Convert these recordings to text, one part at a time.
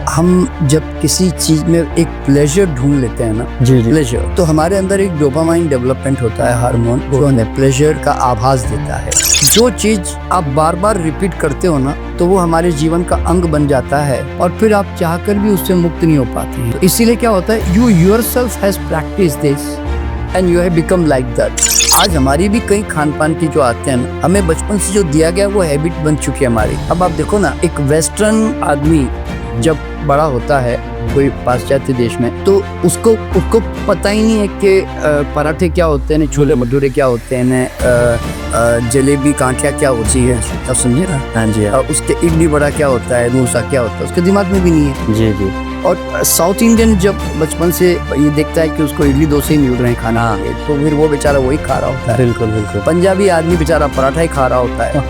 हम जब किसी चीज में एक प्लेजर ढूंढ लेते हैं ना, जी जी प्लेजर, तो हमारे अंदर एक डोपामाइन डेवलपमेंट होता है, हार्मोन, जो हमें प्लेजर का आभास देता है। जो चीज आप बार बार रिपीट करते हो ना, तो वो हमारे जीवन का अंग बन जाता है और फिर आप चाहकर भी उससे मुक्त नहीं हो पाते हैं। तो इसीलिए क्या होता है, you yourself has practice this and you have become like that. आज हमारी भी कई खान पान की जो आते हैं ना, हमें बचपन से जो दिया गया वो हैबिट बन चुकी है हमारी। अब आप देखो ना, एक वेस्टर्न आदमी जब बड़ा होता है कोई पाश्चात्य देश में, तो उसको पता ही नहीं है कि पराठे क्या होते हैं, छोले भटूरे क्या होते हैं, जलेबी कांठिया क्या होती है, आप समझे ना। हाँ जी उसके इडली बड़ा क्या होता है, डोसा क्या होता है, उसके दिमाग में भी नहीं है। जी जी और साउथ इंडियन जब बचपन से ये देखता है कि उसको इडली डोसे ही मिल रहे हैं खाना, तो फिर वो बेचारा वही खा रहा होता है। बिल्कुल बिल्कुल। पंजाबी आदमी बेचारा पराठा ही खा रहा होता है।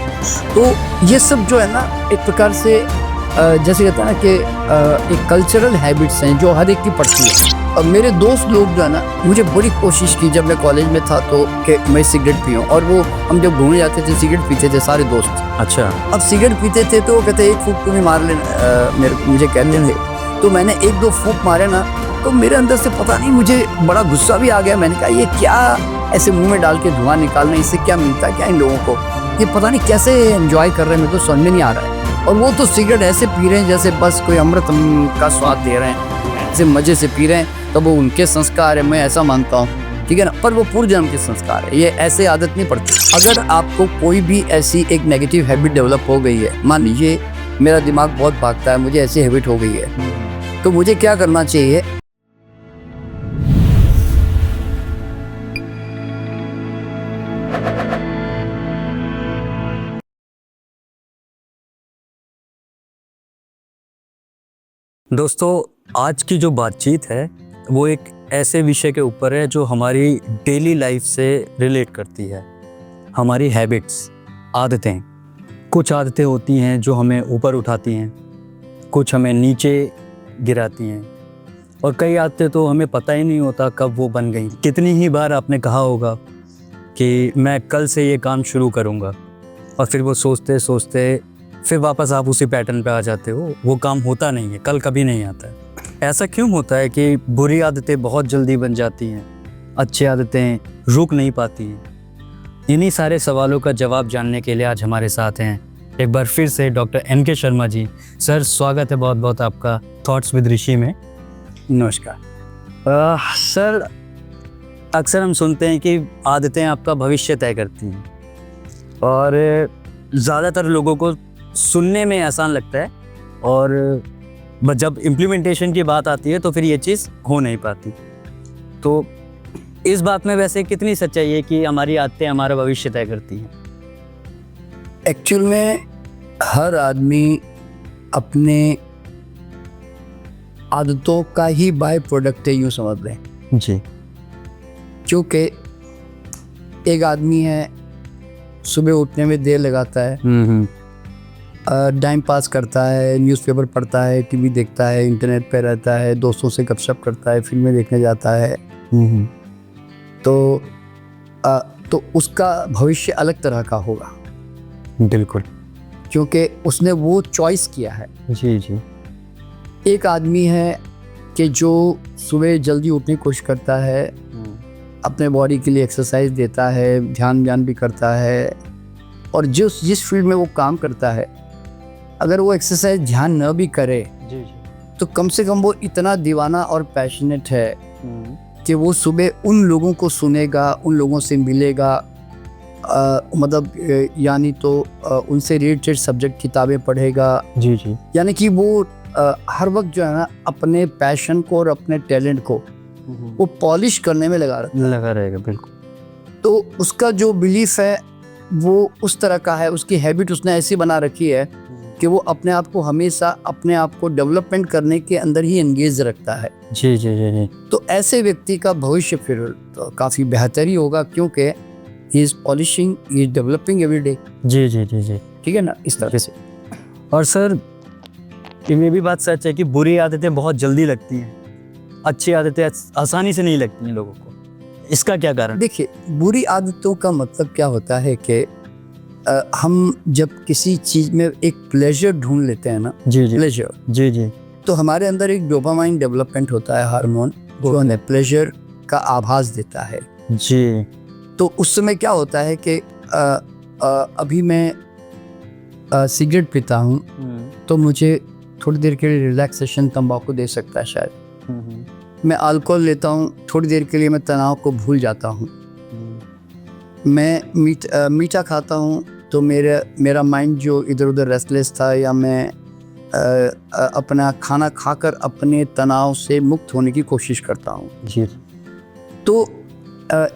तो ये सब जो है ना, एक प्रकार से जैसे कहते हैं ना कि एक कल्चरल हैबिट्स हैं जो हर एक की पड़ती है। और मेरे दोस्त लोग जो है ना, मुझे बड़ी कोशिश की जब मैं कॉलेज में था तो कि मैं सिगरेट पीऊँ, और वो हम जब घूमने जाते थे सिगरेट पीते थे सारे दोस्त। अच्छा। अब सिगरेट पीते थे तो वो कहते एक फूंक तुम्हें मार लेना, मुझे कहते थे। तो मैंने एक दो फूंक मारे ना, तो मेरे अंदर से पता नहीं, मुझे बड़ा गुस्सा भी आ गया। मैंने कहा ये क्या ऐसे मुंह में डाल के धुआं निकालना, इससे क्या मिलता है क्या इन लोगों को, ये पता नहीं कैसे एंजॉय कर रहे हैं, मेरे को समझ में नहीं आ रहा है। और वो तो सिगरेट ऐसे पी रहे हैं जैसे बस कोई अमृत का स्वाद दे रहे हैं, ऐसे मजे से पी रहे हैं। तो वो उनके संस्कार है, मैं ऐसा मानता हूँ, ठीक है ना। पर वो पूर्व जन्म के संस्कार है, ये ऐसे आदत नहीं पड़ती। अगर आपको कोई भी ऐसी एक नेगेटिव हैबिट डेवलप हो गई है, मान लीजिए मेरा दिमाग बहुत भागता है, मुझे ऐसी हैबिट हो गई है, तो मुझे क्या करना चाहिए। दोस्तों, आज की जो बातचीत है वो एक ऐसे विषय के ऊपर है जो हमारी डेली लाइफ से रिलेट करती है। हमारी हैबिट्स, आदतें। कुछ आदतें होती हैं जो हमें ऊपर उठाती हैं, कुछ हमें नीचे गिराती हैं, और कई आदतें तो हमें पता ही नहीं होता कब वो बन गई। कितनी ही बार आपने कहा होगा कि मैं कल से ये काम शुरू करूँगा, और फिर वो सोचते सोचते फिर वापस आप उसी पैटर्न पे आ जाते हो, वो काम होता नहीं है, कल कभी नहीं आता है। ऐसा क्यों होता है कि बुरी आदतें बहुत जल्दी बन जाती हैं, अच्छी आदतें रुक नहीं पाती हैं? इन्हीं सारे सवालों का जवाब जानने के लिए आज हमारे साथ हैं एक बार फिर से doctor NK Sharma ji. Sir, स्वागत है बहुत बहुत आपका थॉट्स विद ऋषि में। नमस्कार। सर, अक्सर हम सुनते हैं कि आदतें आपका भविष्य तय करती हैं, और ज़्यादातर लोगों को सुनने में आसान लगता है, और जब इम्प्लीमेंटेशन की बात आती है तो फिर ये चीज़ हो नहीं पाती। तो इस बात में वैसे कितनी सच्चाई है कि हमारी आदतें हमारा भविष्य तय करती हैं? एक्चुअल में हर आदमी अपने आदतों का ही बाय प्रोडक्ट है, यूँ समझ लें जी। क्योंकि एक आदमी है, सुबह उठने में देर लगाता है, टाइम पास करता है, न्यूज़पेपर पढ़ता है, टीवी देखता है, इंटरनेट पे रहता है, दोस्तों से गपशप करता है, फिल्में देखने जाता है, तो उसका भविष्य अलग तरह का होगा। बिल्कुल, क्योंकि उसने वो चॉइस किया है। जी जी। एक आदमी है कि जो सुबह जल्दी उठने की कोशिश करता है, अपने बॉडी के लिए एक्सरसाइज देता है, ध्यान भी करता है, और जिस फील्ड में वो काम करता है, अगर वो एक्सरसाइज ध्यान न भी करे जी, तो कम से कम वो इतना दीवाना और पैशनेट है कि वो सुबह उन लोगों को सुनेगा, उन लोगों से मिलेगा, मतलब यानी तो उनसे रिलेटेड सब्जेक्ट किताबें पढ़ेगा। जी जी। यानी कि वो हर वक्त जो है ना, अपने पैशन को और अपने टैलेंट को वो पॉलिश करने में लगा रहेगा। बिल्कुल। तो उसका जो बिलीफ है वो उस तरह का है, उसकी हैबिट उसने ऐसी बना रखी है कि वो अपने आप को हमेशा अपने आप को डेवलपमेंट करने के अंदर ही एंगेज रखता है। जी जी जी जी। तो ऐसे व्यक्ति का भविष्य फिर तो काफ़ी बेहतर ही होगा, क्योंकि he is polishing, he is developing every day. जी जी जी जी। ठीक है ना, इस तरह से। और सर, ये भी बात सच है कि बुरी आदतें बहुत जल्दी लगती हैं, अच्छी आदतें आसानी से नहीं लगती हैं लोगों को। इसका क्या कारण? देखिए, बुरी आदतों का मतलब क्या होता है कि हम जब किसी चीज़ में एक प्लेजर ढूंढ लेते हैं ना, जी जी प्लेजर, जी जी तो हमारे अंदर एक डोपामाइन डेवलपमेंट होता है हार्मोन, जो हमें प्लेजर का आभास देता है। जी। तो उस समय क्या होता है कि अभी मैं सिगरेट पीता हूँ तो मुझे थोड़ी देर के लिए रिलैक्सेशन तंबाकू दे सकता है शायद। मैं अल्कोहल लेता हूँ, थोड़ी देर के लिए मैं तनाव को भूल जाता हूँ। मैं मीठा खाता हूँ तो मेरा माइंड जो इधर उधर रेस्टलेस था, या मैं अपना खाना खाकर अपने तनाव से मुक्त होने की कोशिश करता हूँ। जी। तो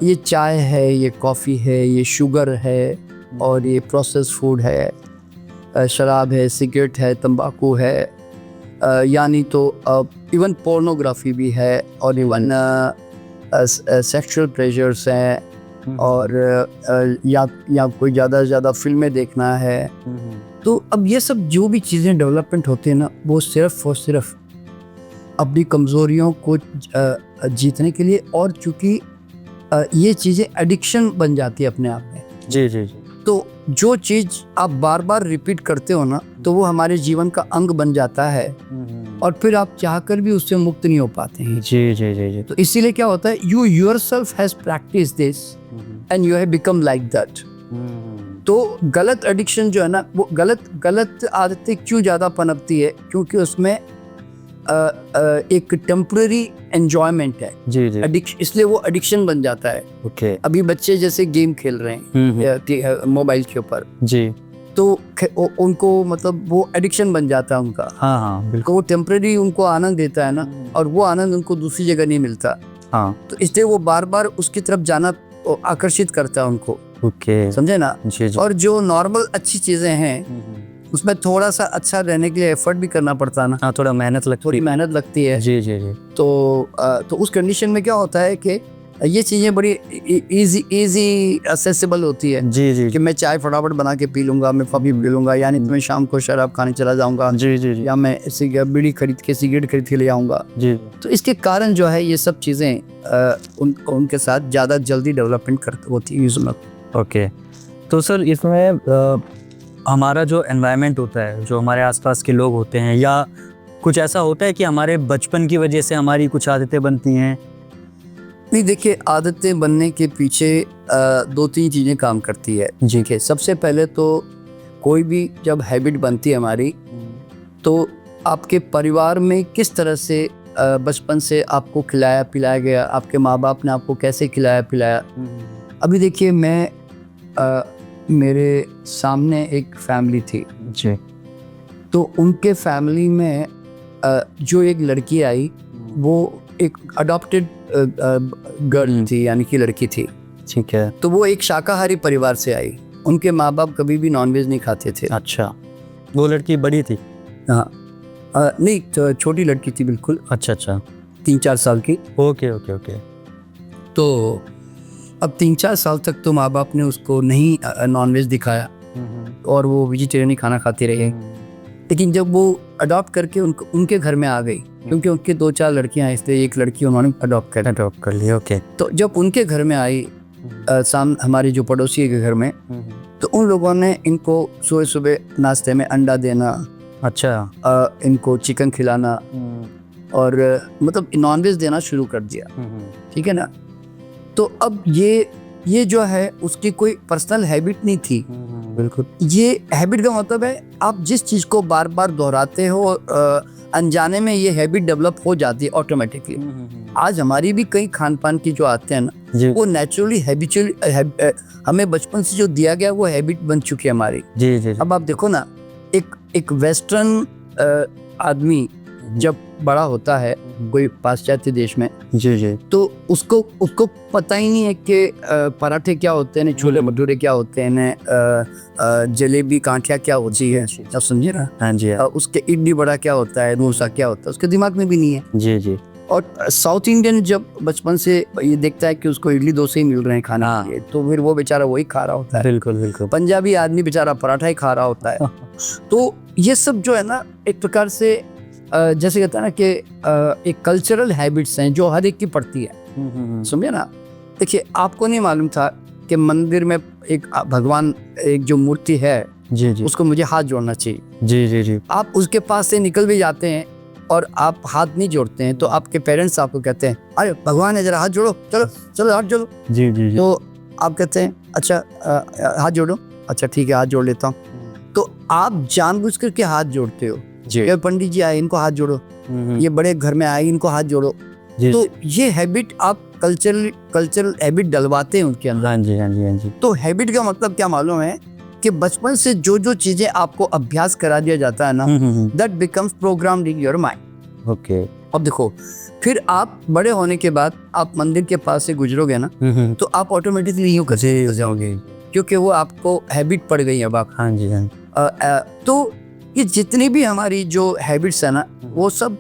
ये चाय है, ये कॉफ़ी है, ये शुगर है, और ये प्रोसेस फूड है, शराब है, सिगरेट है, तंबाकू है, यानी तो इवन पोर्नोग्राफी भी है, और इवन सेक्सुअल प्लेजर्स हैं, और या कोई ज़्यादा से ज़्यादा फिल्में देखना है। तो अब ये सब जो भी चीज़ें डेवलपमेंट होती है ना, वो सिर्फ और सिर्फ अपनी कमज़ोरियों को जीतने के लिए, और चूँकि ये चीज़ें एडिक्शन बन जाती है अपने आप में। जी जी जी। तो जो चीज़ आप बार बार रिपीट करते हो ना, तो वो हमारे जीवन का अंग बन जाता है, और फिर आप चाहकर भी उससे मुक्त नहीं हो पाते हैं। जी जी जी जी। तो इसीलिए क्या होता है, you yourself has practice this and you have become like that. तो गलत एडिक्शन जो है ना, वो गलत आदतें क्यों ज़्यादा पनपती है, क्योंकि उसमें एक टेम्पररी एंजॉयमेंट है। जी जी। इसलिए वो एडिक्शन बन जाता है। ओके। अभी बच्चे जैसे गेम खेल रहे हैं मोबाइल के ऊपर, जी। तो उनको मतलब वो एडिक्शन बन जाता है उनका। हाँ हाँ बिल्कुल। तो वो टेम्पररी उनको आनंद देता है ना, और वो आनंद उनको दूसरी जगह नहीं मिलता। हाँ। तो इसलिए वो बार बार उसकी तरफ जाना आकर्षित करता है उनको। ओके। समझे ना। जी जी। और जो नॉर्मल अच्छी चीजें हैं, उसमें थोड़ा सा अच्छा रहने के लिए एफर्ट भी करना पड़ता है ना। हाँ, थोड़ा मेहनत लगती थोड़ी मेहनत लगती है। जी जी जी। तो उस कंडीशन में क्या होता है कि ये चीज़ें बड़ी इजी असेसिबल होती है। जी जी। कि मैं चाय फटाफट बना के पी लूँगा, मैं कॉफ़ी पी लूँगा, यानी मैं शाम को शराब खाने चला जाऊँगा। जी जी जी। या मैं बीड़ी खरीद के, सिगरेट खरीद के ले आऊँगा। जी। तो इसके कारण जो है ये सब चीज़ें उनके साथ ज़्यादा जल्दी डेवलपमेंट होती है यूज़ में। ओके। तो सर इसमें हमारा जो एनवायरनमेंट होता है, जो हमारे आसपास के लोग होते हैं, या कुछ ऐसा होता है कि हमारे बचपन की वजह से हमारी कुछ आदतें बनती हैं? नहीं, देखिए, आदतें बनने के पीछे 2-3 चीज़ें काम करती है। जी। कि सबसे पहले तो कोई भी जब हैबिट बनती है हमारी, तो आपके परिवार में किस तरह से बचपन से आपको खिलाया पिलाया गया, आपके माँ बाप ने आपको कैसे खिलाया पिलाया। अभी देखिए, मेरे सामने एक फैमिली थी जी। तो उनके फैमिली में जो एक लड़की आई, वो एक अडॉप्टेड गर्ल थी, यानी कि लड़की थी। ठीक है। तो वो एक शाकाहारी परिवार से आई। उनके माँ बाप कभी भी नॉनवेज नहीं खाते थे। अच्छा, वो लड़की बड़ी थी? हाँ, नहीं, तो छोटी लड़की थी बिल्कुल। अच्छा अच्छा। 3-4 साल की। Okay okay okay. तो अब 3-4 साल तक तो माँ बाप ने उसको नहीं नॉनवेज दिखाया, और वो वेजिटेरियन ही खाना खाती रही। लेकिन जब वो अडॉप्ट करके उनके घर में आ गई, क्योंकि उनके 2-4 लड़कियां हैं, इसलिए एक लड़की उन्होंने अडॉप्ट कर ली। ओके। तो जब उनके घर में आई, हमारे जो पड़ोसी के घर में, तो उन लोगों ने इनको सुबह सुबह नाश्ते में अंडा देना, अच्छा, इनको चिकन खिलाना, और मतलब नॉनवेज देना शुरू कर दिया। ठीक है ना। तो अब ये जो है उसकी कोई पर्सनल हैबिट नहीं थी। बिल्कुल। ये हैबिट का मतलब है आप जिस चीज़ को बार बार दोहराते हो, अनजाने में ये हैबिट डेवलप हो जाती है ऑटोमेटिकली। आज हमारी भी कई खान पान की जो आते हैं ना, वो नेचुरली हैबिचुअली हमें बचपन से जो दिया गया वो हैबिट बन चुकी है हमारी। जी जी। अब आप देखो ना, एक वेस्टर्न आदमी जब बड़ा होता है कोई पाश्चात्य देश में, जी जी, तो उसको पता ही नहीं है कि पराठे क्या होते हैं, छोले भटूरे क्या होते हैं, जलेबी कांठिया क्या होती है, आप समझे ना। हाँ जी। उसके इडली बड़ा क्या होता है, डोसा क्या होता है, उसके दिमाग में भी नहीं है। जी जी। और साउथ इंडियन जब बचपन से ये देखता है कि उसको इडली डोसे ही मिल रहे हैं खाने के लिए, तो फिर वो बेचारा वही खा रहा होता है। बिल्कुल बिल्कुल। पंजाबी आदमी बेचारा पराठा ही खा रहा होता है। तो ये सब जो है ना, एक प्रकार से जैसे कहता है ना कि एक कल्चरल हैबिट्स हैं जो हर एक की पड़ती है। समझे ना। देखिए, आपको नहीं मालूम था कि मंदिर में एक भगवान, एक जो मूर्ति है, जी जी, उसको मुझे हाथ जोड़ना चाहिए। जी जी जी। आप उसके पास से निकल भी जाते हैं और आप हाथ नहीं जोड़ते हैं तो आपके पेरेंट्स आपको कहते हैं अरे भगवान है, जरा हाथ जोड़ो, चलो चलो हाथ जोड़ो। जी जी जी। तो आप कहते हैं अच्छा हाथ जोड़ो, अच्छा ठीक है हाथ जोड़ लेता हूँ। तो आप जानबूझ करके हाथ जोड़ते हो। जी। ये पंडित जी आए, इनको हाथ जोड़ो, ये बड़े घर में आए, इनको हाथ जोड़ो। जी। तो ये हैबिट आप कल्चरल हैबिट डलवाते हैं उनके अंदर। हाँ जी हाँ जी हाँ जी। तो हैबिट का मतलब क्या मालूम है कि बचपन से जो जो चीजें आपको अभ्यास करा दिया जाता है ना, that becomes programmed in your mind. Okay. अब देखो, फिर आप बड़े होने के बाद आप मंदिर के पास से गुजरोगे ना, तो आप ऑटोमेटिकली यूं करते हो जाओगे, क्योंकि वो आपको हैबिट पड़ गई है अब आप। हाँ जी हाँ जी। तो ये जितनी भी हमारी जो हैबिट्स है ना, वो सब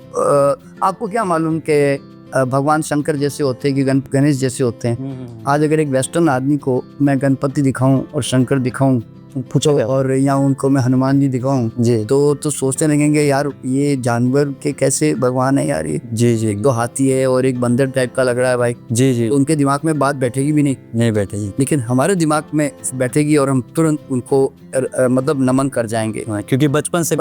आपको क्या मालूम कि भगवान शंकर जैसे होते हैं कि गणेश जैसे होते हैं। आज अगर एक वेस्टर्न आदमी को मैं गणपति दिखाऊं और शंकर दिखाऊं, पूछोगे, और या उनको मैं हनुमान जी दिखाऊं जी। तो सोचते लगेंगे यार ये जानवर के कैसे भगवान है यार ये। जी जी। एक तो हाथी है और एक बंदर टाइप का लग रहा है भाई। जी जी। तो उनके दिमाग में बात बैठेगी भी नहीं बैठेगी। लेकिन हमारे दिमाग में बैठेगी और हम तुरंत उनको मतलब नमन कर जाएंगे। क्योंकि बचपन से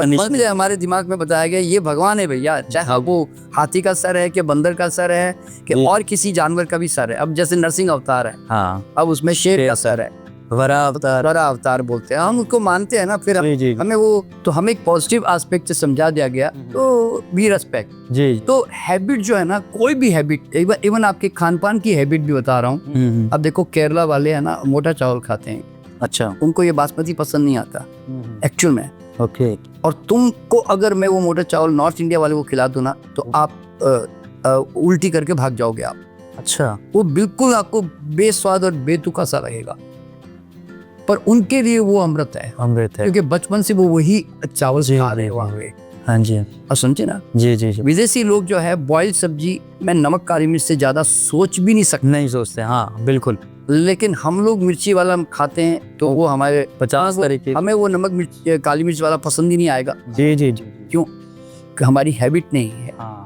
हमारे दिमाग में बताया गया ये भगवान है भैया, चाहे वो हाथी का सर है कि बंदर का सर है कि और किसी जानवर का भी सर है। अब जैसे नरसिंह अवतार है, हाँ, अब उसमें शेर का सर है, वरा अवतार बोलते हैं, हम उसको मानते हैं ना। फिर हमें वो तो हमें एक पॉजिटिव एस्पेक्ट से समझा दिया गया, तो वी रेस्पेक्ट। जी। तो हैबिट जो है ना, कोई भी हैबिट, इवन आपके खान पान की हैबिट भी बता रहा हूँ। अब देखो केरला वाले है ना, मोटा चावल खाते हैं। अच्छा। उनको ये बासमती पसंद नहीं आता एक्चुअल में। ओके। और तुमको अगर मैं वो मोटा चावल नॉर्थ इंडिया वाले को खिला दूं ना, तो आप उल्टी करके भाग जाओगे आप। अच्छा। वो बिल्कुल आपको बेस्वाद और बेतुका सा लगेगा, पर उनके लिए वो अमृत है। अमृत है, क्योंकि बचपन से वो वही चावल खा रहे हैं। हाँ जी। और समझे ना। जी जी जी। विदेशी लोग जो है बॉइल्ड सब्जी में नमक काली मिर्च से ज्यादा सोच भी नहीं सकते, नहीं सोचते। हाँ बिल्कुल। लेकिन हम लोग मिर्ची वाला खाते हैं तो वो हमारे 50 तरीके, हमें वो नमक मिर्च काली मिर्च वाला पसंद ही नहीं आएगा। जी जी जी। क्यों? हमारी हैबिट नहीं है।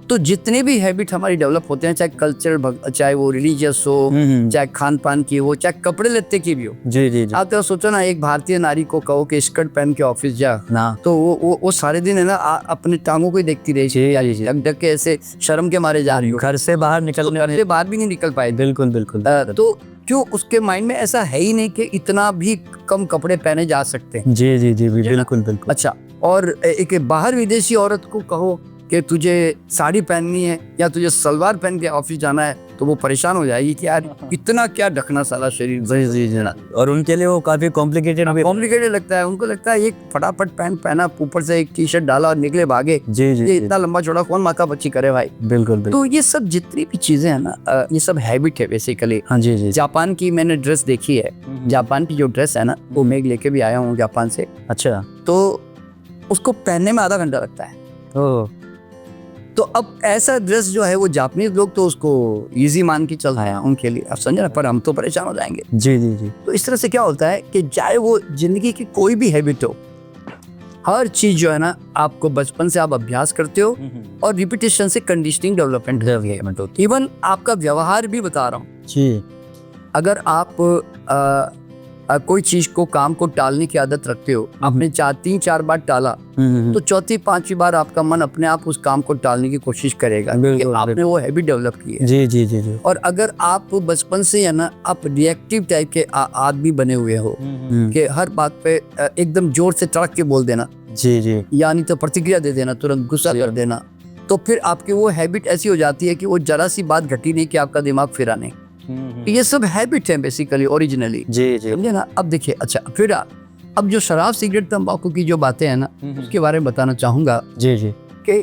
तो जितने भी हैबिट हमारी डेवलप होते हैं, चाहे कल्चर, चाहे वो रिलीजियस हो, चाहे खान पान की हो, चाहे कपड़े लत्ते की भी हो। जी जी जी। आप तो सोचो ना, एक भारतीय नारी को कहो कि स्कर्ट पहन के ऑफिस जा ना, तो वो सारे दिन है ना अपने टांगों को ही देखती रही, ढक ढक के ऐसे शर्म के मारे जा रही हो, घर से बाहर बाहर भी नहीं निकल पाए। बिल्कुल बिल्कुल। तो क्यों? उसके माइंड में ऐसा है ही नहीं कि इतना भी कम कपड़े पहने जा सकते हैं। जी जी जी बिल्कुल बिल्कुल। अच्छा, और एक बाहर विदेशी औरत को कहो कि तुझे साड़ी पहननी है या तुझे सलवार पहन के ऑफिस जाना है, तो वो परेशान हो जाएगी कि यार इतना क्या ढकना साला शरीर। जी। और उनके लिए वो काफी कॉम्प्लिकेटेड लगता है। उनको लगता है एक फटाफट पैंट पहना, ऊपर से एक टी शर्ट डाला और निकले भागे। जी जी। ये इतना लंबा चौड़ा कौन माथा बच्ची करे भाई। बिल्कुल। तो ये सब जितनी भी चीजें हैं ना, ये सब हैबिट है बेसिकली। हाँ जी जी। जापान की मैंने ड्रेस देखी है। जापान की जो ड्रेस है ना, वो मैं लेके भी आया हूँ जापान से। अच्छा। तो उसको पहनने में आधा घंटा लगता है। ओह। तो अब ऐसा ड्रेस जो है वो जापानीज लोग तो उसको इजी मान के चल रहे हैं उनके लिए, अब समझे ना, पर हम तो परेशान हो जाएंगे। जी जी जी। तो इस तरह से क्या होता है कि चाहे वो जिंदगी की कोई भी हैबिट हो, हर चीज जो है ना आपको बचपन से आप अभ्यास करते हो और रिपीटेशन से कंडीशनिंग डेवलपमेंट होती है। इवन आपका व्यवहार भी बता रहा हूँ जी। अगर आप कोई चीज को, काम को टालने की आदत रखते हो, आपने 3-4 बार टाला, तो चौथी 5वीं बार आपका मन अपने आप उस काम को टालने की कोशिश करेगा कि आपने वो हैबिट डेवलप की है। जी जी जी जी। और अगर आप बचपन से है ना आप रिएक्टिव टाइप के आदमी बने हुए हो कि हर बात पे एकदम जोर से तड़क के बोल देना, जी जी, यानी तो प्रतिक्रिया दे देना, तुरंत गुस्सा कर देना, तो फिर आपकी वो हैबिट ऐसी हो जाती है कि वो जरा सी बात घटी नहीं कि आपका दिमाग फिरा नहीं। ये सब हैबिट है बेसिकली ओरिजिनली। जी जी। समझे ना। अब देखिए, अच्छा फिर अब जो शराब सिगरेट तंबाकू की जो बातें हैं ना, उसके बारे में बताना चाहूंगा। जी जी। कि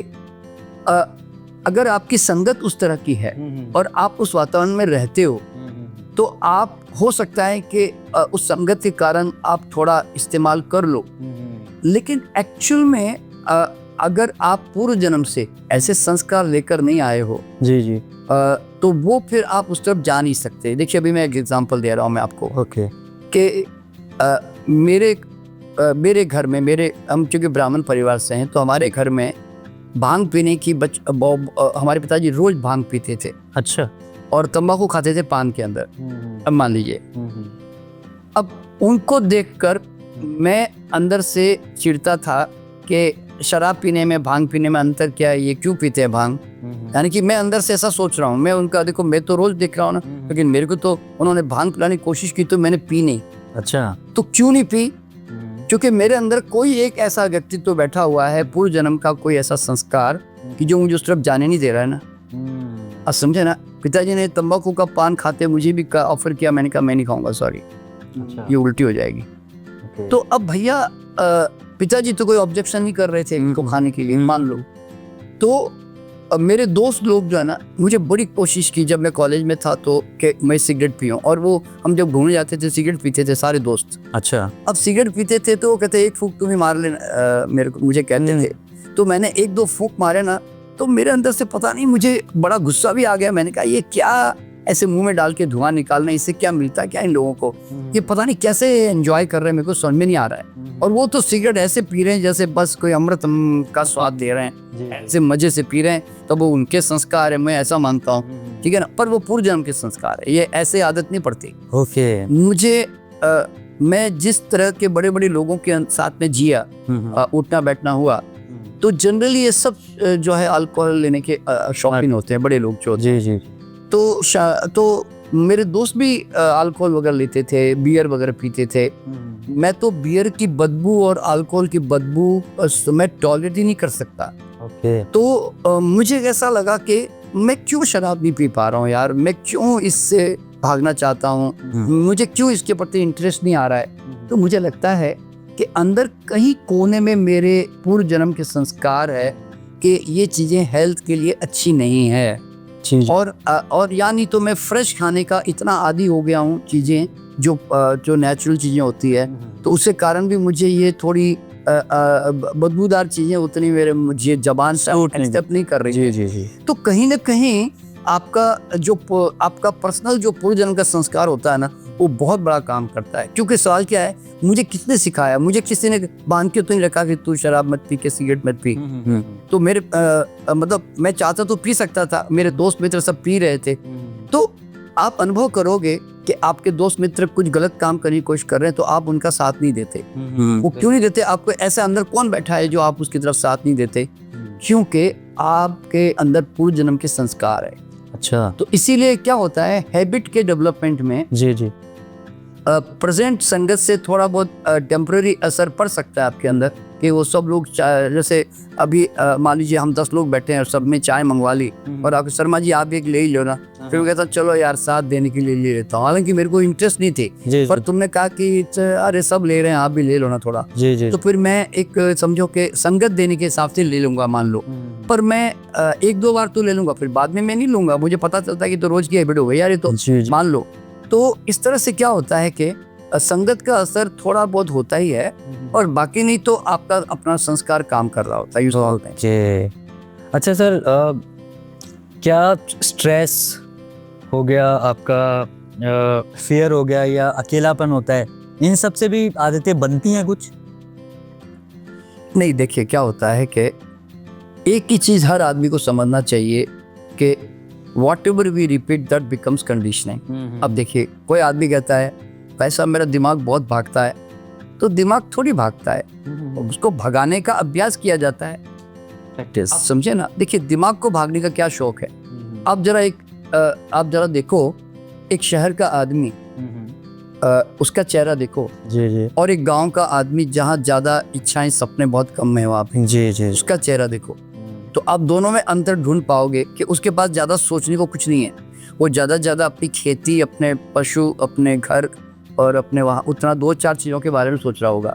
अगर आपकी संगत उस तरह की है और आप उस वातावरण में रहते हो, तो आप हो सकता है कि उस संगत के कारण आप थोड़ा इस्तेमाल कर लो, लेकिन एक्चुअल में अगर आप पूर्व जन्म से ऐसे संस्कार लेकर नहीं आए हो, जी जी, तो वो फिर आप उस तरफ जा नहीं सकते। देखिए अभी मैं एक एग्जांपल दे रहा हूँ मैं आपको। ओके। कि मेरे घर में, हम चूँकि ब्राह्मण परिवार से हैं, तो हमारे घर में भांग पीने की हमारे पिताजी रोज भांग पीते थे। अच्छा। और तंबाकू खाते थे पान के अंदर। अब मान लीजिए, अब उनको देखकर मैं अंदर से चिढ़ता था कि शराब पीने में, भांग पीने में अंतर क्या है, ये क्यों पीते हैं भांग, यानी कि मैं अंदर से ऐसा सोच रहा हूँ। मैं उनका देखो, मैं तो रोज देख रहा हूँ ना, लेकिन मेरे को तो उन्होंने भांग पिलाने की कोशिश की तो मैंने पी नहीं। अच्छा। तो क्यों नहीं पी? क्योंकि मेरे अंदर कोई एक ऐसा व्यक्तित्व बैठा हुआ है, पूर्व जन्म का कोई ऐसा संस्कार कि जो मुझे उस तरफ जाने नहीं दे रहा है ना। अब समझे ना, पिताजी ने तंबाकू का पान खाते मुझे भी ऑफर किया, मैंने कहा मैं नहीं खाऊंगा, सॉरी, ये उल्टी हो जाएगी। तो अब भैया पिताजी तो कोई ऑब्जेक्शन नहीं कर रहे थे इनको खाने के लिए, मान लो। तो अब मेरे दोस्त लोग जो है ना, मुझे बड़ी कोशिश की जब मैं कॉलेज में था तो कि मैं सिगरेट पीऊँ, और वो हम जब घूमने जाते थे सिगरेट पीते थे सारे दोस्त। अच्छा। अब सिगरेट पीते थे तो वो कहते एक फूंक तुम ही मार लेना, मुझे कहते थे। तो मैंने एक दो फूंक मारे ना, तो मेरे अंदर से पता नहीं मुझे बड़ा गुस्सा भी आ गया। मैंने कहा ये क्या ऐसे मुंह में डाल के धुआं निकालना, इससे क्या मिलता है क्या इन लोगों को, ये पता नहीं कैसे एंजॉय कर रहे हैं, मेरे को समझ में नहीं आ रहा है। और वो तो सिगरेट ऐसे पी रहे हैं जैसे बस कोई अमृत का स्वाद दे रहे हैं, ऐसे मजे से पी रहे हैं। तो वो उनके संस्कार है, मैं ऐसा मानता हूँ, ठीक है ना, पर वो पूर्व जन्म के संस्कार है, ये ऐसे आदत नहीं पड़ती। ओके। मुझे मैं जिस तरह के बड़े बड़े लोगों के साथ में जिया, उठना बैठना हुआ, तो जनरली ये सब जो है अल्कोहल लेने के शौकीन होते हैं बड़े लोग जो। जी जी। तो मेरे दोस्त भी अल्कोहल वगैरह लेते थे, बियर वगैरह पीते थे। मैं तो बियर की बदबू और अल्कोहल की बदबू मैं टॉलरेट ही नहीं कर सकता। ओके। तो मुझे ऐसा लगा कि मैं क्यों शराब नहीं पी पा रहा हूँ यार, मैं क्यों इससे भागना चाहता हूँ, मुझे क्यों इसके प्रति इंटरेस्ट नहीं आ रहा है। तो मुझे लगता है कि अंदर कहीं कोने में मेरे पूर्व जन्म के संस्कार है कि ये चीज़ें हेल्थ के लिए अच्छी नहीं है। और यानी तो मैं फ्रेश खाने का इतना आदी हो गया हूँ, चीज़ें जो नेचुरल चीज़ें होती है, तो उसके कारण भी मुझे ये थोड़ी बदबूदार चीज़ें उतनी मेरे मुझे ज़बान से एक्सेप्ट नहीं कर रही। जी जी जी। तो कहीं ना कहीं आपका पर्सनल जो पूर्व जन्म का संस्कार होता है ना, वो बहुत बड़ा काम करता है। क्योंकि सवाल क्या है, मुझे किसने सिखाया, मुझे किसी ने बांध के तो नहीं रखा कि तू शराब मत पी के सिगरेट मत पी। तो मेरे मतलब मैं चाहता तो पी सकता था, मेरे दोस्त मित्र सब पी रहे थे। तो आप अनुभव करोगे कि आपके दोस्त मित्र कुछ गलत काम करने की कोशिश कर रहे हैं तो आप उनका साथ नहीं देते। वो क्यों नहीं देते? आपको ऐसा अंदर कौन बैठा है जो आप उसकी तरफ साथ नहीं देते? क्योंकि आपके अंदर पूर्व जन्म के संस्कार है। अच्छा। तो इसीलिए क्या होता है, हैबिट के डेवलपमेंट में जी जी प्रेजेंट संगत से थोड़ा बहुत टेम्पररी असर पड़ सकता है आपके अंदर, कि वो सब लोग जैसे अभी मान लीजिए हम 10 लोग बैठे हैं और सब में चाय मंगवा ली, और आपको शर्मा जी आप भी एक ले ही लो ना, फिर वो कहता चलो यार साथ देने के लिए ले लेता हूँ, हालांकि मेरे को इंटरेस्ट नहीं थी, पर तुमने कहा कि अरे सब ले रहे हैं आप भी ले लो ना थोड़ा। जी जी। तो फिर मैं एक समझो कि संगत देने के हिसाब से ले लूंगा मान लो, पर मैं एक दो बार तो ले लूंगा, फिर बाद में मैं नहीं लूंगा, मुझे पता चलता है कि तो रोज की हैबिट हो गई यार ये तो, मान लो। तो इस तरह से क्या होता है कि संगत का असर थोड़ा बहुत होता ही है, और बाकी नहीं तो आपका अपना संस्कार काम कर रहा होता है, यूँ बोलते हैं। अच्छा सर, क्या स्ट्रेस हो गया आपका, फियर हो गया, या अकेलापन होता है, इन सब से भी आदतें बनती हैं कुछ? नहीं, देखिए क्या होता है कि एक ही चीज़ हर आदमी को समझना चाहिए कि whatever we repeat that becomes conditioning। अब देखिए कोई आदमी कहता है वैसा मेरा दिमाग बहुत भागता है, तो दिमाग थोड़ी भागता है, उसको भगाने का अभ्यास किया जाता है, प्रैक्टिस। आप समझे ना, देखिए दिमाग को भागने का क्या शौक है। आप जरा देखो एक शहर का आदमी, उसका चेहरा देखो, जी जी, और एक गांव का आदमी जहाँ ज्यादा इच्छाएं सपने बहुत कम है वहाँ पे, जी जी, उसका चेहरा देखो, तो आप दोनों में अंतर ढूंढ पाओगे कि उसके पास ज्यादा सोचने को कुछ नहीं है, वो ज्यादा अपनी खेती, अपने पशु, अपने घर और अपने वहाँ उतना 2-4 चीज़ों के बारे में सोच रहा होगा,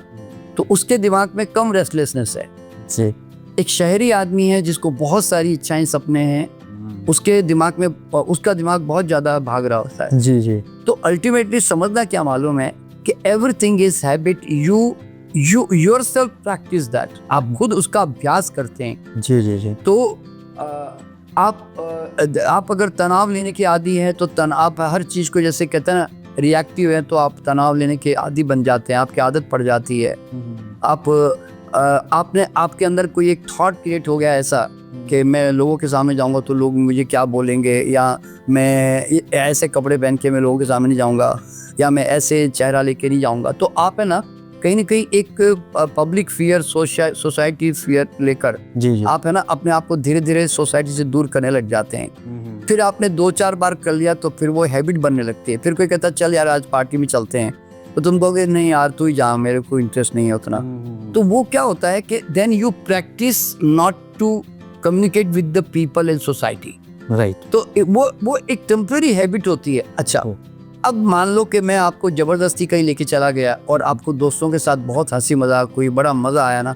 तो उसके दिमाग में कम रेस्टलेसनेस है। जी। एक शहरी आदमी है जिसको बहुत सारी इच्छाएं सपने हैं, उसके दिमाग में उसका दिमाग बहुत ज़्यादा भाग रहा होता है। जी जी। तो अल्टीमेटली समझना क्या मालूम है कि everything is habit, you yourself practice that, आप खुद उसका अभ्यास करते हैं। जी जी जी। तो आप अगर तनाव लेने के आदी हैं तो आप हर चीज़ को जैसे कहते हैं ना रिएक्टिव है, तो आप तनाव लेने के आदी बन जाते हैं, आपकी आदत पड़ जाती है। आपके अंदर कोई एक थॉट क्रिएट हो गया ऐसा कि मैं लोगों के सामने जाऊंगा तो लोग मुझे क्या बोलेंगे, या मैं ऐसे कपड़े पहन के मैं लोगों के सामने नहीं जाऊंगा, या मैं ऐसे चेहरा लेके नहीं जाऊंगा। तो आप है ना कहीं ना कहीं एक पब्लिक फियर, सोसाइटी फियर लेकर जी जी। आप है ना अपने आप को धीरे धीरे सोसाइटी से दूर करने लग जाते हैं। फिर आपने 2-4 बार कर लिया तो फिर वो हैबिट बनने लगती है। फिर कोई कहता है चल यार आज पार्टी में चलते हैं, तो तुम कहोगे नहीं यार तू ही जा, मेरे को इंटरेस्ट नहीं है उतना। तो वो क्या होता है कि then you practice not to communicate with the people in society. Right. तो वो एक टेम्पररी हैबिट होती है। अच्छा, अब मान लो कि मैं आपको जबरदस्ती कहीं लेके चला गया और आपको दोस्तों के साथ बहुत हंसी मजाक हुई, बड़ा मजा आया ना,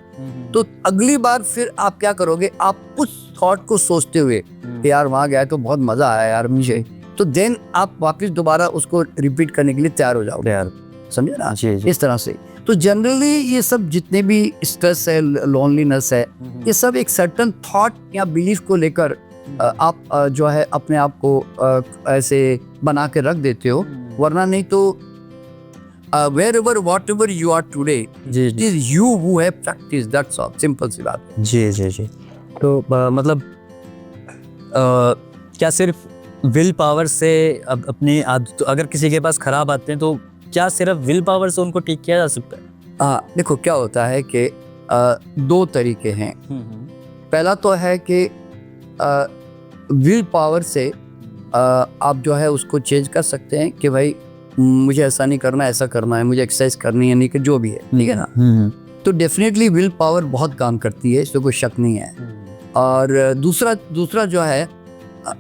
तो अगली बार फिर आप क्या करोगे, आप उस थॉट को सोचते हुए कि यार वहां गया तो बहुत मजा आया यार मुझे, तो देन आप वापस दोबारा उसको रिपीट करने के लिए तैयार हो जाओगे यार, समझे ना। जी जी। इस तरह से तो जनरली ये सब जितने भी स्ट्रेस है, लोनलीनेस है, ये सब एक सर्टन थॉट या बिलीफ को लेकर आप जो है अपने आप को ऐसे बना के रख देते हो, वरना नहीं तो wherever whatever you are today, जी it is you who have practiced, that's all, simple सी बात है। जी जी जी। तो मतलब क्या सिर्फ विल पावर से अपनी आदत, अगर किसी के पास खराब आते हैं तो क्या सिर्फ विल पावर से उनको ठीक किया जा सकता है? देखो क्या होता है कि 2 तरीके हैं। पहला तो है कि विल पावर से आप जो है उसको चेंज कर सकते हैं कि भाई मुझे ऐसा नहीं करना, ऐसा करना है, मुझे एक्सरसाइज करनी है, नहीं कि जो भी है, ठीक है ना। तो डेफिनेटली विल पावर बहुत काम करती है, इसमें कोई शक नहीं है। और दूसरा जो है,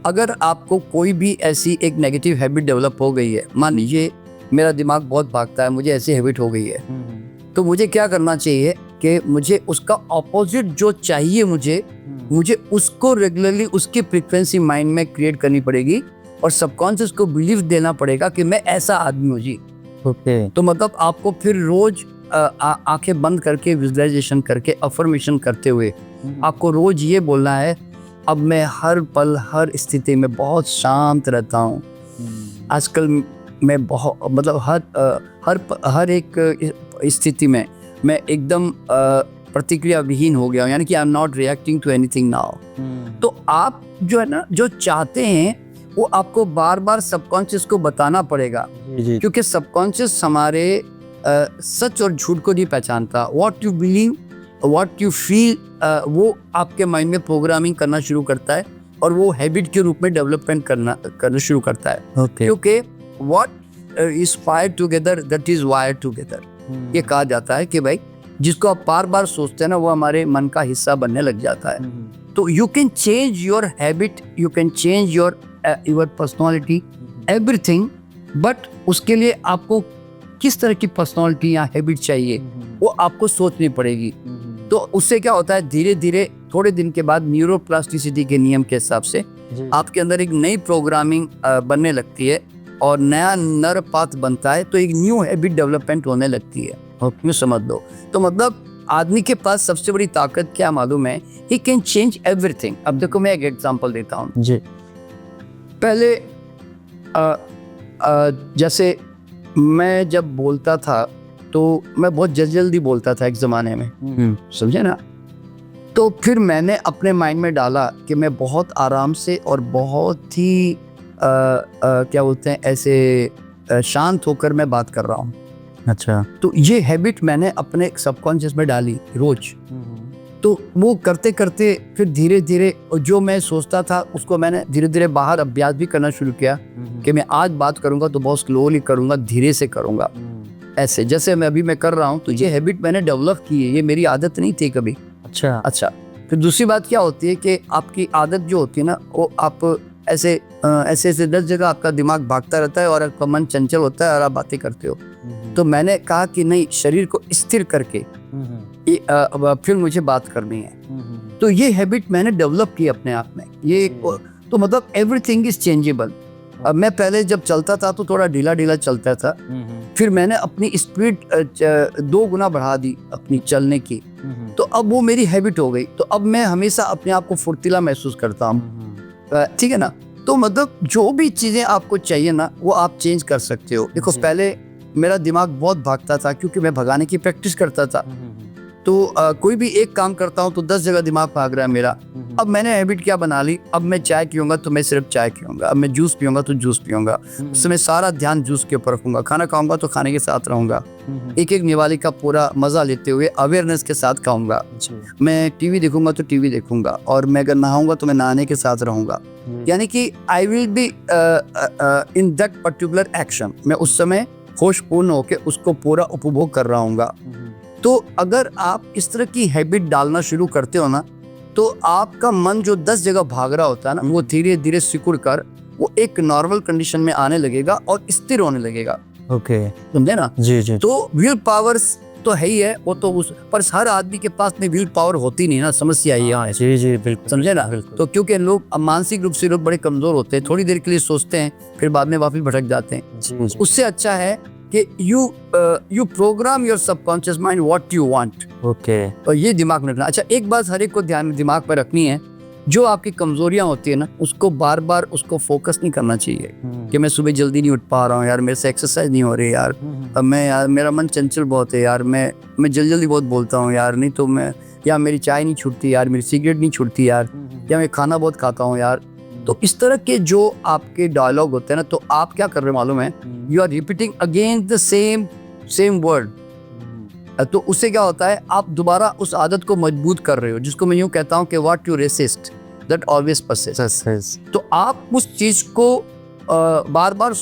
अगर आपको कोई भी ऐसी एक नेगेटिव हैबिट डेवलप हो गई है, मान लीजिए मेरा दिमाग बहुत भागता है, मुझे ऐसी हैबिट हो गई है, तो मुझे क्या करना चाहिए कि मुझे उसका ऑपोजिट जो चाहिए मुझे उसको रेगुलरली उसकी फ्रीक्वेंसी माइंड में क्रिएट करनी पड़ेगी और सबकॉन्शियस को बिलीव देना पड़ेगा कि मैं ऐसा आदमी हूँ जी। ओके। तो मतलब आपको फिर रोज आंखें बंद करके विजुअलाइजेशन करके अफर्मेशन करते हुए आपको रोज ये बोलना है, अब मैं हर पल हर स्थिति में बहुत शांत रहता हूँ। आजकल मैं बहुत मतलब हर एक स्थिति में मैं एकदम प्रतिक्रिया विहीन हो गया हूँ, यानी कि I am not reacting to anything now. तो आप जो है ना जो चाहते हैं वो आपको बार बार सबकॉन्शियस को बताना पड़ेगा, क्योंकि सबकॉन्शियस हमारे सच और झूठ को नहीं पहचानता। What you believe, what you feel, वो आपके माइंड में प्रोग्रामिंग करना शुरू करता है और वो हैबिट के रूप में डेवलपमेंट करना शुरू करता है। क्योंकि what is fire together that is wire together. ये कहा जाता है कि भाई जिसको आप बार बार सोचते हैं ना वो हमारे मन का हिस्सा बनने लग जाता है। तो you can change your habit, you can change your personality, everything, but उसके लिए आपको किस तरह की पर्सनालिटी या हैबिट चाहिए वो आपको सोचनी पड़ेगी। तो उससे क्या होता है, धीरे धीरे थोड़े दिन के बाद न्यूरोप्लास्टिसिटी के नियम के हिसाब से आपके अंदर एक नई प्रोग्रामिंग बनने लगती है और नया नर पाथ बनता है, तो एक न्यू हैबिट डेवलपमेंट होने लगती है। यूँ समझ लो। तो मतलब आदमी के पास सबसे बड़ी ताकत क्या मालूम है, ही कैन चेंज एवरीथिंग। अब देखो मैं एक एग्जांपल देता हूँ जी। पहले जैसे मैं जब बोलता था तो मैं बहुत जल्दी बोलता था एक ज़माने में, समझे ना। तो फिर मैंने अपने माइंड में डाला कि मैं बहुत आराम से और बहुत ही क्या बोलते हैं ऐसे शांत होकर मैं बात कर रहा हूँ। अच्छा। तो ये हैबिट मैंने अपने सबकॉन्शियस में डाली रोज। तो वो करते करते फिर धीरे धीरे जो मैं सोचता था उसको मैंने धीरे धीरे बाहर अभ्यास भी करना शुरू किया कि मैं आज बात करूंगा तो बहुत स्लोली करूंगा, धीरे से करूंगा, ऐसे जैसे मैं अभी मैं कर रहा हूँ। तो ये हैबिट मैंने डेवलप की है, ये मेरी आदत नहीं थी कभी। अच्छा। फिर दूसरी बात क्या होती है कि आपकी आदत जो होती है ना, वो आप ऐसे 10 जगह आपका दिमाग भागता रहता है और आपका मन चंचल होता है और आप बातें करते हो। तो मैंने कहा कि नहीं, शरीर को स्थिर करके फिर मुझे बात करनी है। तो ये हैबिट मैंने डेवलप की अपने आप में। ये तो मतलब एवरीथिंग इज चेंजेबल। अब मैं पहले जब चलता था तो थोड़ा ढीला चलता था, फिर मैंने अपनी स्पीड 2 गुना बढ़ा दी अपनी चलने की, तो अब वो मेरी हैबिट हो गई। तो अब मैं हमेशा अपने आप को फुर्तीला महसूस करता हूँ, ठीक है ना। तो मतलब जो भी चीज़ें आपको चाहिए ना वो आप चेंज कर सकते हो। देखो पहले मेरा दिमाग बहुत भागता था क्योंकि मैं भगाने की प्रैक्टिस करता था, तो कोई भी एक काम करता हूँ तो 10 जगह दिमाग भाग रहा है मेरा। अब मैंने हैबिट क्या बना ली, अब मैं चाय पीऊँगा तो मैं सिर्फ चाय पीऊँगा, अब मैं जूस पीऊँगा तो जूस पीऊँगा, उसमें सारा ध्यान जूस के ऊपर रखूँगा, खाना खाऊँगा तो खाने के साथ रहूँगा, एक एक निवाली का पूरा मज़ा लेते हुए अवेयरनेस के साथ खाऊँगा। मैं टीवी देखूँगा तो टीवी देखूँगा, और मैं अगर नहाऊँगा तो मैं नहाने के साथ रहूँगा। यानी कि I will be in that particular action, मैं उस समय होशपूर्ण होकर उसको पूरा उपभोग कर रहा हूँगा। तो अगर आप इस तरह की हैबिट डालना शुरू करते हो ना, तो आपका मन जो 10 जगह भाग रहा होता है ना, वो धीरे धीरे सिकुड़ कर वो एक नॉर्मल कंडीशन में आने लगेगा और स्थिर होने लगेगा। ओके, समझे ना? जी जी। तो विल पावर्स तो है ही है, वो तो उस पर हर आदमी के पास में विल पावर होती नहीं ना, समस्या यहाँ है। जी जी बिल्कुल, समझे ना? बिल्कुल। तो क्योंकि लोग मानसिक रूप से लोग बड़े कमजोर होते हैं, थोड़ी देर के लिए सोचते हैं फिर बाद में वापस भटक जाते हैं। जी जी। उससे अच्छा है कि you programme your subconscious mind what you want. Okay. और ये दिमाग में रखना। अच्छा, एक बात हर एक को ध्यान दिमाग पर रखनी है, जो आपकी कमजोरियां होती है ना, उसको बार बार उसको फोकस नहीं करना चाहिए कि मैं सुबह जल्दी नहीं उठ पा रहा हूँ यार, मेरे से एक्सरसाइज नहीं हो रही यार, अब मैं यार मेरा मन चंचल बहुत है यार, मैं जल्दी जल्दी बहुत बोलता हूँ यार, नहीं तो मैं, या मेरी चाय नहीं छूटती यार, मेरी सिगरेट नहीं छूटती यार, या मैं खाना बहुत खाता हूँ यार। तो इस तरह के जो आपके डायलॉग होते हैं ना, तो आप क्या कर रहे हो मालूम है, you are repeating again the same word. तो उससे क्या होता है, आप दोबारा उस आदत को मजबूत कर रहे हो, जिसको मैं यूँ कहता हूँ कि what you resist that always persist. तो आप उस चीज को बार बार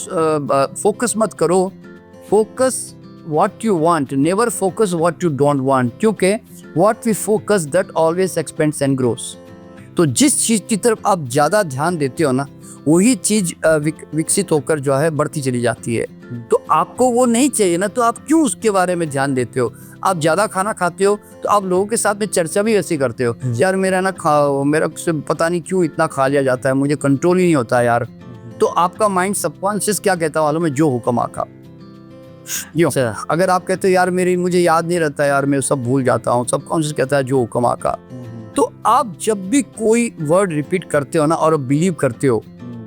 फोकस मत करो, focus what you want, never focus what you don't want, क्योंकि what we focus that always expands and grows. तो जिस चीज की तरफ आप ज्यादा ध्यान देते हो ना, वही चीज विकसित होकर जो है बढ़ती चली जाती है। तो आपको वो नहीं चाहिए ना, तो आप क्यों उसके बारे में ध्यान देते हो? आप ज्यादा खाना खाते हो तो आप लोगों के साथ में चर्चा भी वैसी करते हो, यार मेरा ना मेरा से पता नहीं क्यों इतना खा लिया जाता है, मुझे कंट्रोल ही नहीं होता है यार। तो आपका माइंड सबकॉन्शियस क्या कहता है मालूम है, जो हुक्म आका। यो, अगर आप कहते हो यार मुझे याद नहीं रहता यार, मैं सब भूल जाता हूँ, सबकॉन्शियस कहता है जो हुक्म आका। तो आप जब भी कोई वर्ड रिपीट करते हो ना और बिलीव करते हो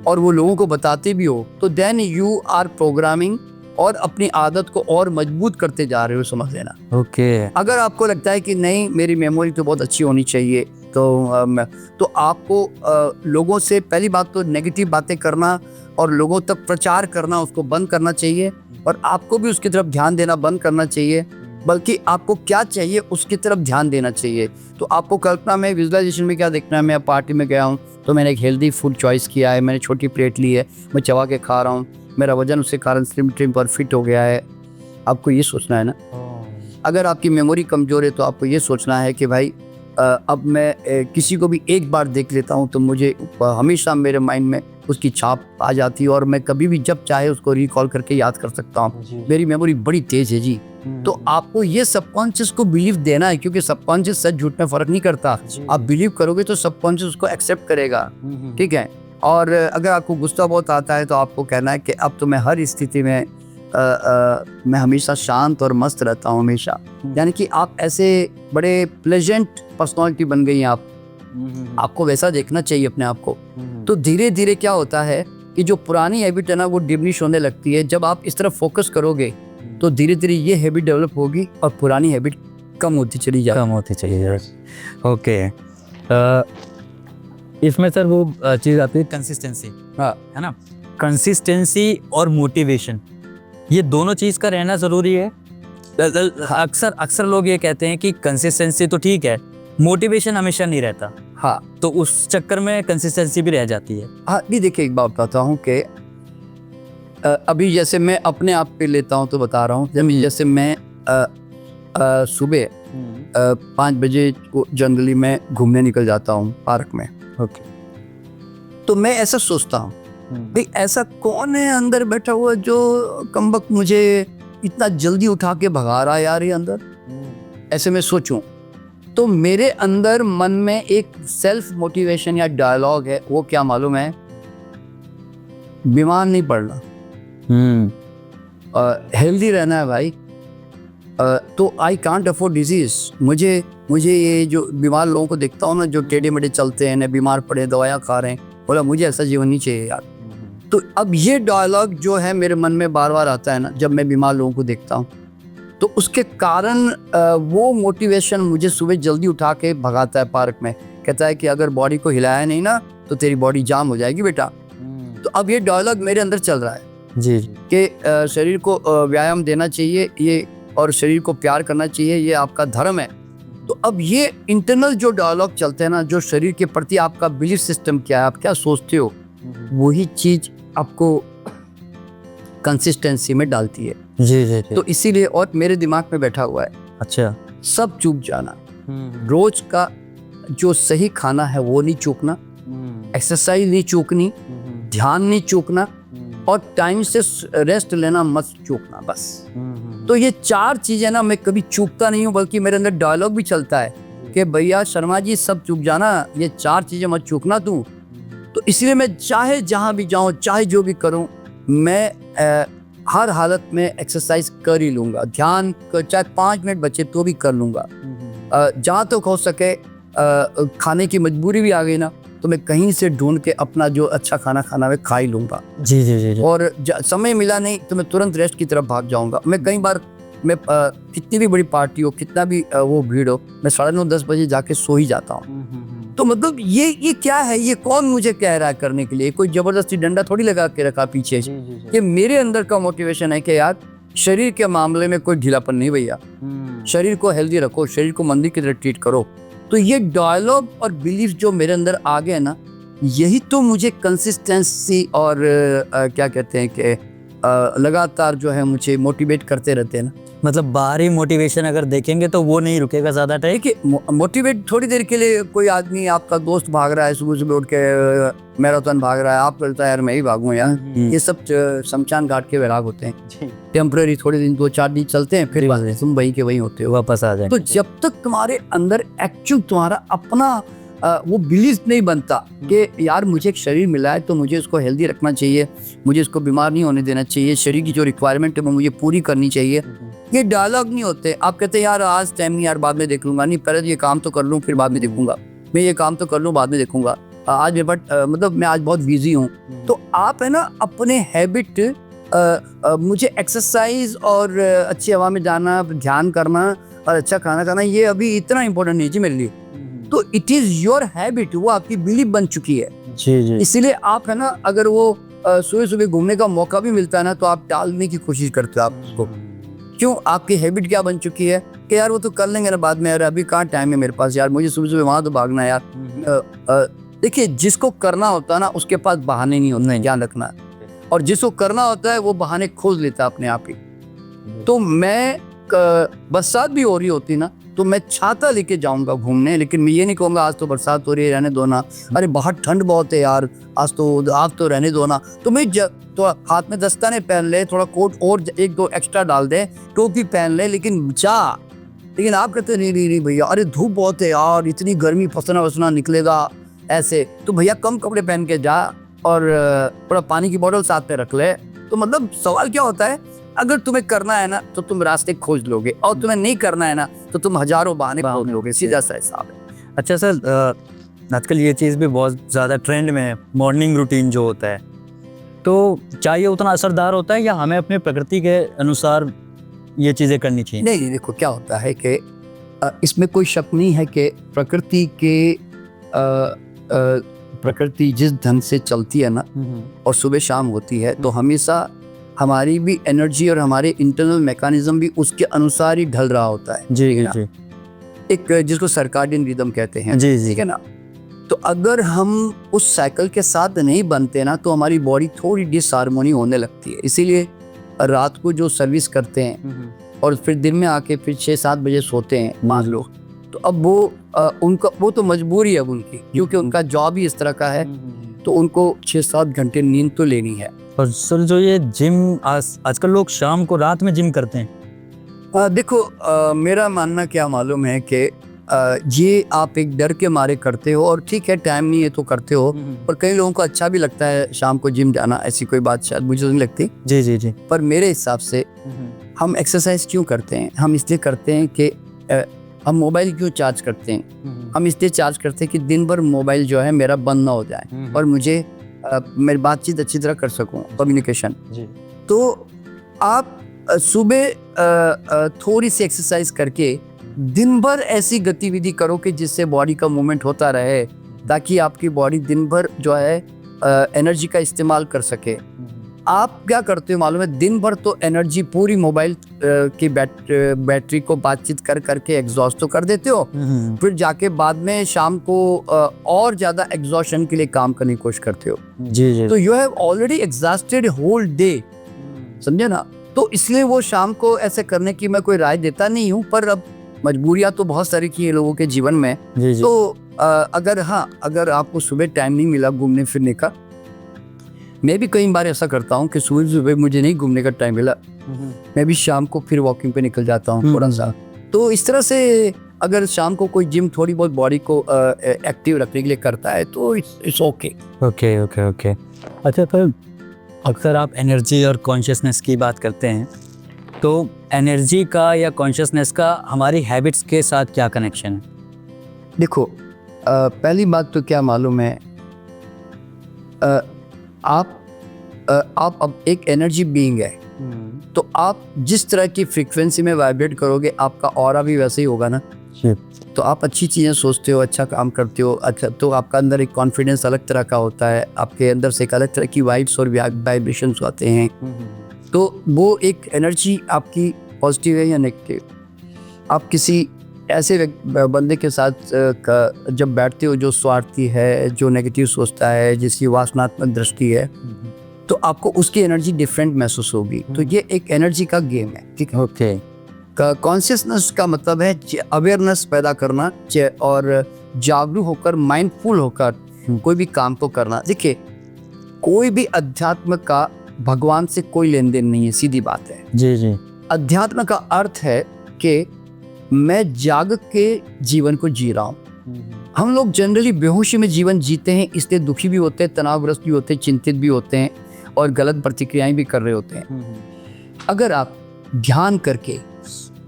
और वो लोगों को बताते भी हो, तो देन यू आर प्रोग्रामिंग और अपनी आदत को और मजबूत करते जा रहे हो, समझ लेना। ओके। अगर आपको लगता है कि नहीं मेरी मेमोरी तो बहुत अच्छी होनी चाहिए, तो आपको लोगों से पहली बात तो नेगेटिव बातें करना और लोगों तक प्रचार करना उसको बंद करना चाहिए, और आपको भी उसकी तरफ ध्यान देना बंद करना चाहिए, बल्कि आपको क्या चाहिए उसकी तरफ ध्यान देना चाहिए। तो आपको कल्पना में, विजुअलाइजेशन में क्या देखना है, मैं पार्टी में गया हूँ तो मैंने एक हेल्दी फूड चॉइस किया है, मैंने छोटी प्लेट ली है, मैं चबा के खा रहा हूँ, मेरा वजन उसके कारण स्लिम ट्रिम पर फिट हो गया है। आपको ये सोचना है ना। अगर आपकी मेमोरी कमज़ोर है तो आपको ये सोचना है कि भाई अब मैं किसी को भी एक बार देख लेता हूँ तो मुझे हमेशा मेरे माइंड में उसकी छाप आ जाती है और मैं कभी भी जब चाहे उसको रिकॉल करके याद कर सकता हूँ। मेरी मेमोरी बड़ी तेज है जी। तो आपको ये सबकॉन्शियस को बिलीव देना है, क्योंकि सबकॉन्शियस सच झूठ में फर्क नहीं करता। आप बिलीव करोगे तो सबकॉन्शियस उसको एक्सेप्ट करेगा, ठीक है। और अगर आपको गुस्सा बहुत आता है तो आपको कहना है कि अब तो मैं हर स्थिति में मैं हमेशा शांत और मस्त रहता हूँ हमेशा। यानी कि आप ऐसे बड़े प्लेजेंट पर्सनालिटी बन गई हैं आप। आपको वैसा देखना चाहिए अपने आप को। तो धीरे धीरे क्या होता है कि जो पुरानी हैबिट है ना वो डिमिनिश होने लगती है। जब आप इस तरफ फोकस करोगे तो धीरे धीरे ये हैबिट डेवलप होगी और पुरानी हैबिट कम होती चली जाएगी। ओके। इसमें सर वो चीज़ आती है कंसिस्टेंसी, हाँ, है ना। कंसिस्टेंसी और मोटिवेशन, ये दोनों चीज़ का रहना ज़रूरी है। अक्सर लोग ये कहते हैं कि कंसिस्टेंसी तो ठीक है, मोटिवेशन हमेशा नहीं रहता। हाँ, तो उस चक्कर में कंसिस्टेंसी भी रह जाती है। हाँ, नहीं देखिए, एक बात बताता हूँ कि अभी जैसे मैं अपने आप पे लेता हूँ तो बता रहा हूँ। जैसे मैं सुबह 5 बजे जनरली मैं घूमने निकल जाता हूँ पार्क में। ओके। तो मैं ऐसा सोचता हूँ भाई ऐसा कौन है अंदर बैठा हुआ जो कमबख्त मुझे इतना जल्दी उठा के भगा रहा है यार ये अंदर। ऐसे मैं सोचूं तो मेरे अंदर मन में एक सेल्फ मोटिवेशन या डायलॉग है, वो क्या मालूम है, बीमार नहीं पड़ना, हेल्दी रहना है भाई। तो आई कांट अफोर्ड डिजीज। मुझे ये जो बीमार लोगों को देखता हूँ ना, जो टेढ़े मेढ़े चलते हैं ना, बीमार पड़े दवाइयाँ खा रहे हैं, बोला मुझे ऐसा जीवन नहीं चाहिए यार। तो अब ये डायलॉग जो है मेरे मन में बार बार आता है ना जब मैं बीमार लोगों को देखता हूँ, तो उसके कारण वो मोटिवेशन मुझे सुबह जल्दी उठा के भगाता है पार्क में, कहता है कि अगर बॉडी को हिलाया नहीं ना तो तेरी बॉडी जाम हो जाएगी बेटा। तो अब ये डायलॉग मेरे अंदर चल रहा है जी कि शरीर को व्यायाम देना चाहिए ये, और शरीर को प्यार करना चाहिए, ये आपका धर्म है। तो अब ये इंटरनल जो डायलॉग चलते हैं ना, जो शरीर के प्रति आपका बिलीफ सिस्टम क्या है, आप क्या सोचते हो, वही चीज आपको कंसिस्टेंसी में डालती है। जी। तो इसीलिए, और मेरे दिमाग में बैठा हुआ है अच्छा। सब चूक जाना, रोज का जो सही खाना है वो नहीं चूकना, एक्सरसाइज नहीं चूकनी, ध्यान नहीं चूकना, और टाइम से रेस्ट लेना मत चूकना, बस। तो ये 4 चीजें ना मैं कभी चूकता नहीं हूँ, बल्कि मेरे अंदर डायलॉग भी चलता है कि भैया शर्मा जी सब चूक जाना, ये 4 चीजें मत चूकना तू। तो इसलिए मैं चाहे जहाँ भी जाऊँ, चाहे जो भी करूँ, मैं हर हालत में एक्सरसाइज कर ही लूँगा, ध्यान चाहे 5 मिनट बचे तो भी कर लूँगा। जहाँ तक हो सके खाने की मजबूरी भी आ गई ना तो मैं कहीं से ढूंढ के अपना जो अच्छा खाना खाना मैं खा ही लूँगा। जी। और समय मिला नहीं तो मैं तुरंत रेस्ट की तरफ भाग जाऊँगा। मैं कई बार मैं कितनी भी बड़ी पार्टी हो, कितना भी वो भीड़ हो, मैं 9:30-10 बजे जाके सो ही जाता हूँ। तो मतलब ये क्या है, ये कौन मुझे कह रहा है करने के लिए, कोई जबरदस्ती डंडा थोड़ी लगा के रखा पीछे। ये मेरे अंदर का मोटिवेशन है कि यार शरीर के मामले में कोई ढीलापन नहीं भैया, शरीर को हेल्दी रखो, शरीर को मंदिर की तरह ट्रीट करो। तो ये डायलॉग और बिलीफ जो मेरे अंदर आ गए ना, यही तो मुझे कंसिस्टेंसी और क्या कहते हैं कि लगातार जो है मुझे मोटिवेट करते रहते हैं ना। मतलब बाहरी मोटिवेशन अगर देखेंगे तो वो नहीं रुकेगा ज़्यादा टाइम। देखिए मोटिवेट थोड़ी देर के लिए, कोई आदमी आपका दोस्त भाग रहा है, सुबह उठ के मैराथन भाग रहा है, आप बोलता है यार मैं ही भागूं यार, ये सब शमशान घाट के वैराग होते हैं, टेम्पररी, थोड़े दिन 2-4 दिन चलते हैं, फिर तुम वही के वही होते हो, वापस आ जाए। तो जब तक तुम्हारे अंदर एक्चुअल तुम्हारा अपना वो बिलीफ नहीं बनता कि यार मुझे एक शरीर मिला है तो मुझे उसको हेल्दी रखना चाहिए, मुझे इसको बीमार नहीं होने देना चाहिए, शरीर की जो रिक्वायरमेंट है वो मुझे पूरी करनी चाहिए, ये डायलॉग नहीं होते। आप कहते हैं यार आज टाइम नहीं, यार बाद में देख लूंगा, नहीं पहले ये काम तो कर लूँ फिर बाद में देखूंगा, मैं ये काम तो कर लूँ बाद में देखूंगा, आज मैं मतलब मैं आज बहुत बिजी हूँ। तो आप है ना अपने हैबिट, मुझे एक्सरसाइज और अच्छी हवा में जाना, ध्यान करना और अच्छा खाना खाना, ये अभी इतना इम्पोर्टेंट नहीं जी मेरे लिए। तो इट इज योर हैबिट, वो आपकी बिलीफ बन चुकी है। जी। इसीलिए आप है ना, अगर वो सुबह सुबह घूमने का मौका भी मिलता है ना तो आप टालने की कोशिश करते हो आप उसको। क्यों? आपकी हैबिट क्या बन चुकी है कि यार वो तो कर लेंगे ना बाद में, यार अभी कहाँ टाइम है मेरे पास, यार मुझे सुबह सुबह वहां तो भागना है यार। देखिए जिसको करना होता है ना उसके पास बहाने नहीं होते, ध्यान रखना, और जिसको करना होता है वो बहाने खोज लेता है अपने आप ही। तो मैं बरसात भी हो रही होती ना तो मैं छाता लेके जाऊंगा घूमने, लेकिन मैं ये नहीं कहूँगा आज तो बरसात हो रही है रहने दो ना, अरे बाहर ठंड बहुत है यार आज तो आप तो रहने दो ना, तो मैं तो हाथ में दस्ताने पहन ले, थोड़ा कोट और 1-2 एक्स्ट्रा डाल दे, टोपी पहन ले, लेकिन लेकिन आप कहते नहीं भैया, अरे धूप बहुत है यार, इतनी गर्मी, पसीना वसना निकलेगा ऐसे, तो भैया कम कपड़े पहन के जा और थोड़ा पानी की बोतल साथ में रख ले। तो मतलब सवाल क्या होता है, अगर तुम्हें करना है ना तो तुम रास्ते खोज लोगे, और तुम्हें नहीं करना है ना तो तुम हजारों बहाने खोज लोगे, सीधा सा हिसाब है। अच्छा सर, आजकल ये चीज़ भी बहुत ज़्यादा ट्रेंड में है, मॉर्निंग रूटीन जो होता है, तो क्या ये उतना असरदार होता है या हमें अपने प्रकृति के अनुसार ये चीज़ें करनी चाहिए? नहीं, देखो क्या होता है कि इसमें कोई शक नहीं है कि प्रकृति के प्रकृति जिस ढंग से चलती है ना और सुबह शाम होती है, तो हमेशा हमारी भी एनर्जी और हमारे इंटरनल मैकेनिज्म भी उसके अनुसार ही ढल रहा होता है। जी। एक जिसको सर्काडियन रिदम कहते हैं, जी। ठीक है ना। तो अगर हम उस साइकिल के साथ नहीं बनते ना तो हमारी बॉडी थोड़ी डिसहार्मोनी होने लगती है। इसीलिए रात को जो सर्विस करते हैं और फिर दिन में आके फिर 6-7 बजे सोते हैं मान लो, तो अब वो उनका वो तो मजबूरी है उनकी, क्योंकि उनका जॉब ही इस तरह का है, तो उनको 6-7 घंटे नींद तो लेनी है। और सर जो ये जिम आजकल लोग शाम को रात में जिम करते हैं, देखो मेरा मानना क्या मालूम है कि ये आप एक डर के मारे करते हो, और ठीक है टाइम नहीं है तो करते हो, और कई लोगों को अच्छा भी लगता है शाम को जिम जाना, ऐसी कोई बात शायद मुझे नहीं लगती। जी। पर मेरे हिसाब से हम एक्सरसाइज क्यों करते हैं, हम इसलिए करते हैं कि हम मोबाइल क्यों चार्ज करते हैं, हम इसलिए चार्ज करते हैं कि दिन भर मोबाइल जो है मेरा बंद ना हो जाए और मुझे मेरी बातचीत अच्छी तरह कर सकूं, कम्युनिकेशन। तो आप सुबह थोड़ी सी एक्सरसाइज करके दिन भर ऐसी गतिविधि करो कि जिससे बॉडी का मूवमेंट होता रहे, ताकि आपकी बॉडी दिन भर जो है एनर्जी का इस्तेमाल कर सके। आप क्या करते हो मालूम है, दिन भर तो एनर्जी पूरी मोबाइल की बैटरी को बातचीत कर करके एग्जॉस्ट तो कर देते हो, फिर जाके बाद में शाम को और ज़्यादा एग्जॉशन के लिए काम करने की कोशिश करते हो। जी जी। तो you have already exhausted whole day, समझे ना। तो इसलिए वो शाम को ऐसे करने की मैं कोई राय देता नहीं हूँ, पर अब मजबूरियाँ तो बहुत सारी की है लोगों के जीवन में। जी जी। तो अगर आपको सुबह टाइम नहीं मिला घूमने फिरने का, मैं भी कई बार ऐसा करता हूँ कि सुबह मुझे नहीं घूमने का टाइम मिला, मैं भी शाम को फिर वॉकिंग पे निकल जाता हूँ थोड़ा सा। तो इस तरह से अगर शाम को कोई जिम थोड़ी बहुत बॉडी को एक्टिव रखने के लिए करता है तो it's okay. Okay okay okay. अच्छा, तो अक्सर आप एनर्जी और कॉन्शियसनेस की बात करते हैं, तो एनर्जी का या कॉन्शियसनेस का हमारी हैबिट्स के साथ क्या कनेक्शन है? देखो, पहली बात तो क्या मालूम है, आप अब एक एनर्जी बीइंग है, तो आप जिस तरह की फ्रीक्वेंसी में वाइब्रेट करोगे आपका ऑरा भी वैसे ही होगा ना। तो आप अच्छी चीज़ें सोचते हो, अच्छा काम करते हो, अच्छा, तो आपका अंदर एक कॉन्फिडेंस अलग तरह का होता है, आपके अंदर से एक अलग तरह की वाइब्स और वाइब्रेशंस आते हैं। तो वो एक एनर्जी आपकी पॉजिटिव है या नेगेटिव। आप किसी ऐसे बंदे के साथ जब बैठते हो जो स्वार्थी है, जो नेगेटिव सोचता है, जिसकी वासनात्मक दृष्टि है, तो आपको उसकी एनर्जी डिफरेंट महसूस होगी। तो ये एक एनर्जी का गेम है, ठीक है। ओके। कॉन्शियसनेस का मतलब है अवेयरनेस पैदा करना और जागरूक होकर, माइंडफुल होकर कोई भी काम को करना। देखिए, कोई भी अध्यात्म का भगवान से कोई लेन देन नहीं है, सीधी बात है। जी जी। अध्यात्म का अर्थ है कि मैं जाग के जीवन को जी रहा हूँ। हम लोग जनरली बेहोशी में जीवन जीते हैं, इसलिए दुखी भी होते हैं, तनावग्रस्त भी होते हैं, चिंतित भी होते हैं और गलत प्रतिक्रियाएं भी कर रहे होते हैं। अगर आप ध्यान करके,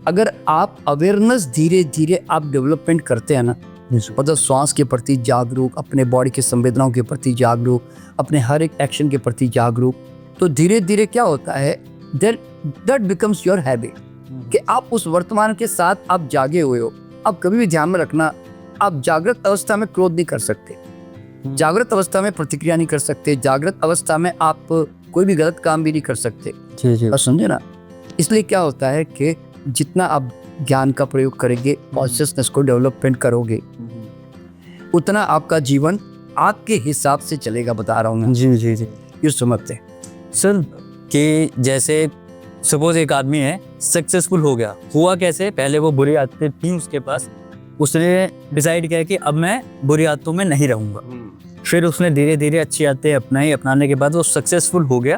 अगर आप अवेयरनेस धीरे धीरे आप डेवलपमेंट करते हैं ना, मतलब श्वास के प्रति जागरूक, अपने बॉडी के संवेदनाओं के प्रति जागरूक, अपने हर एक एक्शन के प्रति जागरूक, तो धीरे धीरे क्या होता है, दैट बिकम्स योर हैबिट, कि आप उस वर्तमान के साथ आप जागे हुए हो। अब कभी भी ध्यान में रखना, आप जागृत अवस्था में क्रोध नहीं कर सकते, जागृत अवस्था में प्रतिक्रिया नहीं कर सकते, जागृत अवस्था में आप कोई भी गलत काम भी नहीं कर सकते। जी जी। समझे ना। इसलिए क्या होता है कि जितना आप ज्ञान का प्रयोग करेंगे, कॉन्शियसनेस को डेवलपमेंट करोगे, उतना आपका जीवन आपके हिसाब से चलेगा, बता रहा हूँ मैं। जी जी जी। ये समझते सर कि जैसे सपोज एक आदमी है, सक्सेसफुल हो गया, हुआ कैसे? पहले वो बुरी आदतें थी उसके पास, उसने डिसाइड किया कि अब मैं बुरी आदतों में नहीं रहूँगा। फिर उसने धीरे धीरे अच्छी आदतें अपनाने के बाद वो सक्सेसफुल हो गया।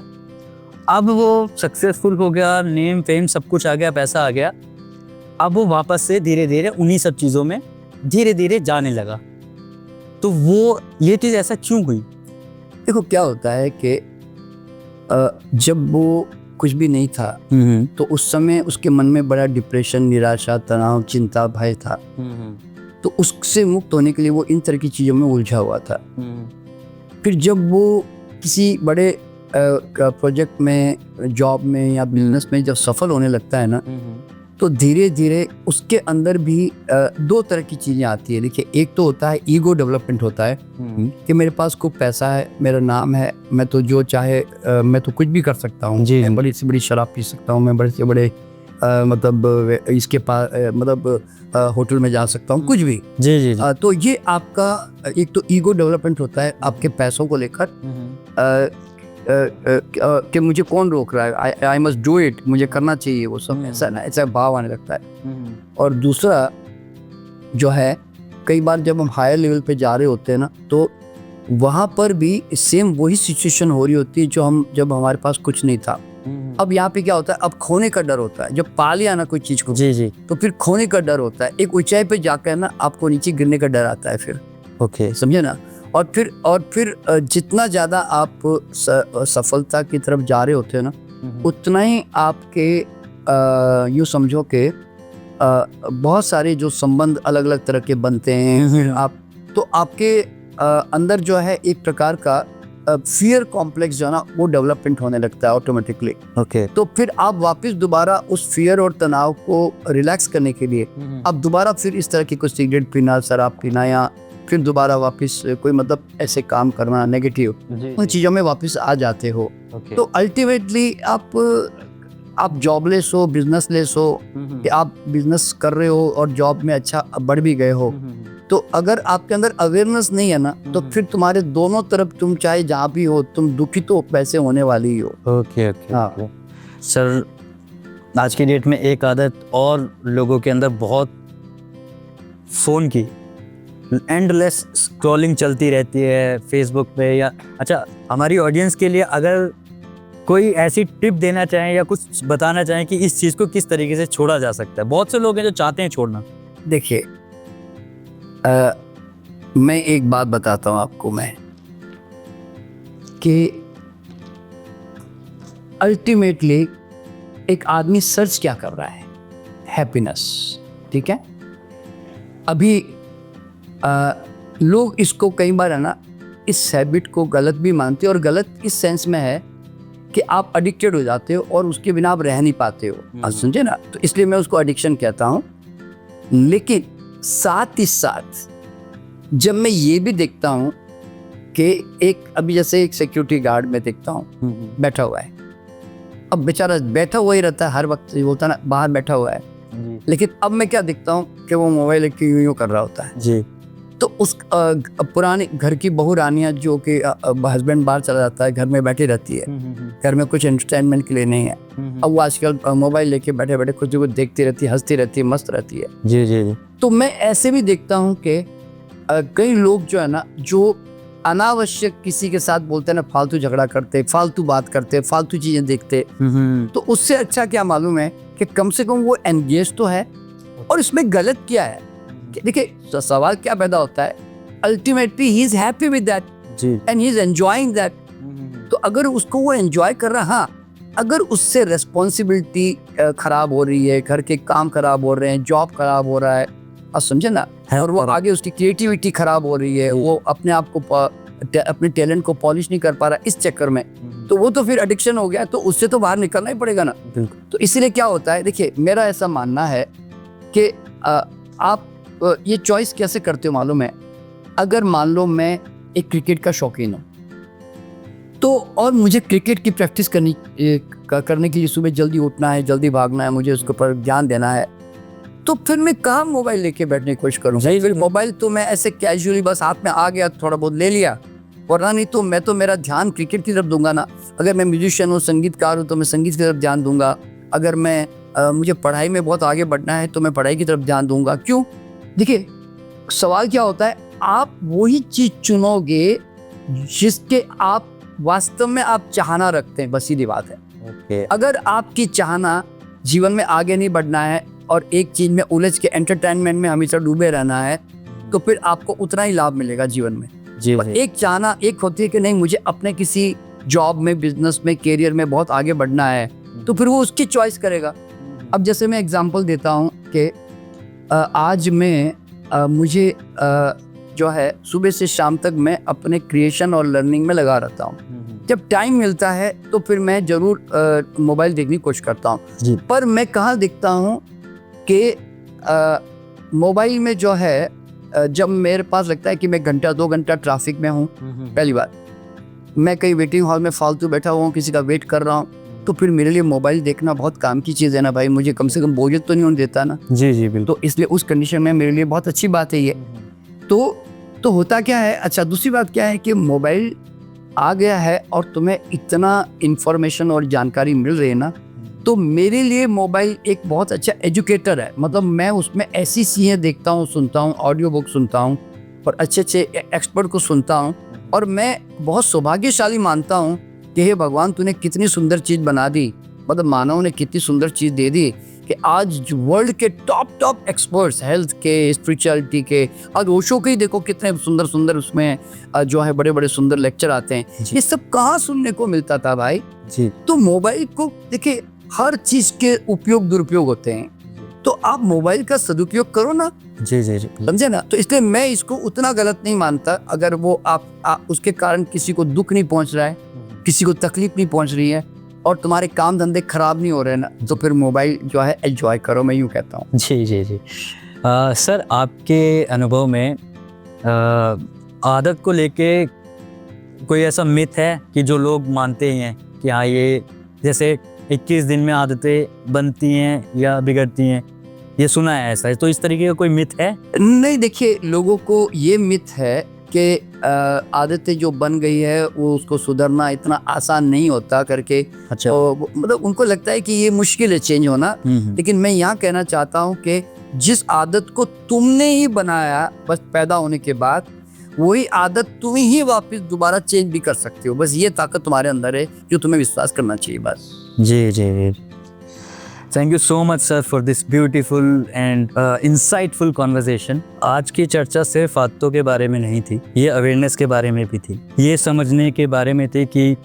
अब वो सक्सेसफुल हो गया, नेम फेम सब कुछ आ गया, पैसा आ गया। अब वो वापस से धीरे धीरे उन्हीं सब चीज़ों में धीरे धीरे जाने लगा। तो वो ये चीज़ ऐसा क्यों हुई? देखो, क्या होता है कि जब वो कुछ भी नहीं था तो उस समय उसके मन में बड़ा डिप्रेशन, निराशा, तनाव, चिंता, भय था। तो उससे मुक्त होने के लिए वो इन तरह की चीज़ों में उलझा हुआ था। फिर जब वो किसी बड़े प्रोजेक्ट में, जॉब में या बिजनेस में जब सफल होने लगता है ना, तो धीरे धीरे उसके अंदर भी दो तरह की चीज़ें आती है। देखिए, एक तो होता है ईगो डेवलपमेंट होता है कि मेरे पास खूब पैसा है, मेरा नाम है, मैं तो जो चाहे मैं तो कुछ भी कर सकता हूँ, मैं बड़ी से बड़ी शराब पी सकता हूँ, मैं बड़े से बड़े मतलब इसके पास मतलब होटल में जा सकता हूँ, कुछ भी। जी जी। तो ये आपका एक तो ईगो डेवलपमेंट होता है आपके पैसों को लेकर, कि मुझे कौन रोक रहा है, आई मस्ट डू इट, मुझे करना चाहिए, वो सब ऐसा भाव आने लगता है। और दूसरा जो है, कई बार जब हम हायर लेवल पे जा रहे होते हैं ना, तो वहाँ पर भी सेम वही सिचुएशन हो रही होती है जब हमारे पास कुछ नहीं था। अब यहाँ पे क्या होता है, अब खोने का डर होता है। जब पा लिया ना कोई चीज़ को, जी जी, तो फिर खोने का डर होता है। एक ऊंचाई पे जाकर ना आपको नीचे गिरने का डर आता है फिर। ओके, समझे ना। और फिर जितना ज़्यादा आप सफलता की तरफ जा रहे होते हैं ना, उतना ही आपके यूँ समझो कि बहुत सारे जो संबंध अलग अलग तरह के बनते हैं। आप तो आपके अंदर जो है एक प्रकार का फियर कॉम्प्लेक्स जो है ना वो डेवलपमेंट होने लगता है ऑटोमेटिकली। ओके। तो फिर आप वापस दोबारा उस फियर और तनाव को रिलैक्स करने के लिए अब दोबारा फिर इस तरह की कुछ सिगरेट पीना, शराब पीना, या फिर दोबारा वापस कोई मतलब ऐसे काम करना नेगेटिव, उन चीज़ों में वापस आ जाते हो। तो अल्टीमेटली आप जॉबलेस हो, बिजनेसलेस हो, कि आप बिजनेस कर रहे हो और जॉब में अच्छा बढ़ भी गए हो, तो अगर आपके अंदर अवेयरनेस नहीं है ना, तो फिर तुम्हारे दोनों तरफ, तुम चाहे जहाँ भी हो, तुम दुखी तो पैसे होने वाली ही हो। Okay okay. हाँ। सर, आज की डेट में एक आदत और लोगों के अंदर बहुत, फ़ोन की एंडलेस स्क्रॉलिंग चलती रहती है फेसबुक पे, या अच्छा हमारी ऑडियंस के लिए अगर कोई ऐसी टिप देना चाहें या कुछ बताना चाहें कि इस चीज़ को किस तरीके से छोड़ा जा सकता है। बहुत से लोग हैं जो चाहते हैं छोड़ना। देखिए, मैं एक बात बताता हूँ आपको मैं, कि अल्टीमेटली एक आदमी सर्च क्या कर रहा है? हैप्पीनेस। ठीक है। अभी लोग इसको कई बार है ना, इस हैबिट को गलत भी मानते हैं, और गलत इस सेंस में है कि आप एडिक्टेड हो जाते हो और उसके बिना आप रह नहीं पाते हो। आप समझे ना? तो इसलिए मैं उसको एडिक्शन कहता हूँ। लेकिन साथ ही साथ जब मैं ये भी देखता हूँ कि एक, अभी जैसे एक सिक्योरिटी गार्ड में देखता हूँ बैठा हुआ है, अब बेचारा बैठा हुआ ही रहता है हर वक्त, ये बोलता ना बाहर बैठा हुआ है, लेकिन अब मैं क्या देखता हूँ कि वो मोबाइल लेके यूं कर रहा होता है जी। तो उस पुरानी घर की बहू रानियाँ जो कि हस्बैंड बाहर चला जाता है, घर में बैठी रहती है, घर में कुछ एंटरटेनमेंट के लिए नहीं है, अब वो आजकल मोबाइल लेके बैठे बैठे कुछ कुछ देखती रहती है, हंसती रहती है, मस्त रहती है। जी जी जी। तो मैं ऐसे भी देखता हूँ कि कई लोग जो है ना, जो अनावश्यक किसी के साथ बोलते हैं ना, फालतू झगड़ा करते, फालतू बात करते, फालतू चीजें देखते, तो उससे अच्छा क्या मालूम है कि कम से कम वो एंगेज तो है। और इसमें गलत क्या है कि देखिए, सवाल क्या पैदा होता है, ultimately he is happy with that and he is enjoying that. तो अगर उसको वो एंजॉय कर रहा, हाँ, अगर उससे रेस्पॉन्सिबिलिटी खराब हो रही है, घर के काम खराब हो रहे हैं, जॉब खराब हो रहा है, आप समझे ना, और वो आगे उसकी क्रिएटिविटी खराब हो रही है, वो अपने आप को अपने टैलेंट को पॉलिश नहीं कर पा रहा इस चक्कर में, तो वो तो फिर एडिक्शन हो गया, तो उससे तो बाहर निकलना ही पड़ेगा ना। तो इसीलिए क्या होता है, देखिए मेरा ऐसा मानना है कि आप ये चॉइस कैसे करते हो मालूम है? अगर मान लो मैं एक क्रिकेट का शौकीन हूँ, तो और मुझे क्रिकेट की प्रैक्टिस करने के लिए सुबह जल्दी उठना है, जल्दी भागना है, मुझे उसके ऊपर ध्यान देना है, तो फिर मैं कहाँ मोबाइल लेके बैठने की कोशिश करूँ? फिर मोबाइल तो मैं ऐसे कैजुअली बस हाथ में आ गया, थोड़ा बहुत ले लिया, वरना नहीं तो मैं तो मेरा ध्यान क्रिकेट की तरफ दूंगा ना। अगर मैं म्यूजिशियन हूँ, संगीतकार हूँ, तो मैं संगीत की तरफ ध्यान दूंगा। अगर मैं मुझे पढ़ाई में बहुत आगे बढ़ना है, तो मैं पढ़ाई की तरफ ध्यान दूंगा। क्यों? देखिए, सवाल क्या होता है, आप वही चीज चुनोगे जिसके आप वास्तव में आप चाहना रखते हैं, बस सीधी बात है। अगर आपकी चाहना जीवन में आगे नहीं बढ़ना है और एक चीज में उलझ के एंटरटेनमेंट में हमेशा डूबे रहना है, तो फिर आपको उतना ही लाभ मिलेगा जीवन में। जी, पर एक चाहना एक होती है कि नहीं, मुझे अपने किसी जॉब में, बिजनेस में, कैरियर में बहुत आगे बढ़ना है, तो फिर वो उसकी चॉइस करेगा। अब जैसे मैं एग्जांपल देता हूँ कि आज मैं मुझे जो है सुबह से शाम तक मैं अपने क्रिएशन और लर्निंग में लगा रहता हूँ। जब टाइम मिलता है तो फिर मैं जरूर मोबाइल देखने की कोशिश करता हूँ, पर मैं कहाँ देखता हूँ कि मोबाइल में जो है, जब मेरे पास लगता है कि मैं घंटा 2 घंटा ट्रैफिक में हूँ, पहली बार मैं कहीं वेटिंग हॉल में फालतू बैठा हुआ हूँ, किसी का वेट कर रहा हूँ, तो फिर मेरे लिए मोबाइल देखना बहुत काम की चीज़ है ना भाई, मुझे कम से कम बोझियत तो नहीं होने देता ना। जी जी बिल्कुल। तो इसलिए उस कंडीशन में मेरे लिए बहुत अच्छी बात है ये। तो होता क्या है, अच्छा दूसरी बात क्या है कि मोबाइल आ गया है और तुम्हें इतना इंफॉर्मेशन और जानकारी मिल रही है ना, तो मेरे लिए मोबाइल एक बहुत अच्छा एजुकेटर है। मतलब मैं उसमें ऐसी चीज़ें देखता हूँ, सुनता हूँ, ऑडियो बुक सुनता हूँ और अच्छे अच्छे एक्सपर्ट को सुनता हूँ, और मैं बहुत सौभाग्यशाली मानता हूँ कि हे भगवान, तूने कितनी सुंदर चीज़ बना दी, मतलब मानव ने कितनी सुंदर चीज़ दे दी कि आज वर्ल्ड के टॉप एक्सपर्ट्स, हेल्थ के, स्पिरिचुअलिटी के, आज ओशो के ही देखो कितने सुंदर सुंदर उसमें जो है बड़े बड़े सुंदर लेक्चर आते हैं। ये सब कहाँ सुनने को मिलता था भाई जी। तो मोबाइल को देखिए, हर चीज़ के उपयोग दुरुपयोग होते हैं, तो आप मोबाइल का सदुपयोग करो ना। जी जी जी समझे ना। तो इसलिए मैं इसको उतना गलत नहीं मानता अगर वो आप उसके कारण किसी को दुख नहीं पहुंच रहा है, किसी को तकलीफ नहीं पहुंच रही है और तुम्हारे काम धंधे खराब नहीं हो रहे ना, तो फिर मोबाइल जो है एंजॉय करो, मैं यूँ कहता हूँ। जी जी जी सर, आपके अनुभव में आदत को लेके कोई ऐसा मिथ है कि जो लोग मानते ही हैं कि हाँ ये जैसे 21 दिन में आदतें बनती हैं या बिगड़ती हैं, ये सुना है ऐसा है, तो इस तरीके का कोई मिथ है? नहीं, देखिए, लोगों को ये मिथ है कि आदतें जो बन गई है वो उसको सुधरना इतना आसान नहीं होता करके। अच्छा। मतलब उनको लगता है कि ये मुश्किल है चेंज होना। लेकिन मैं यहाँ कहना चाहता हूँ कि जिस आदत को तुमने ही बनाया बस पैदा होने के बाद, वही आदत तुम ही वापस दोबारा चेंज भी कर सकते हो। बस ये ताकत तुम्हारे अंदर है जो तुम्हें विश्वास करना चाहिए बस। जी जी जी, thank you so much sir for this beautiful and insightful conversation. आज की चर्चा सिर्फ आदतों के बारे में नहीं थी, ये अवेयरनेस के बारे में भी थी, ये समझने के बारे में थी कि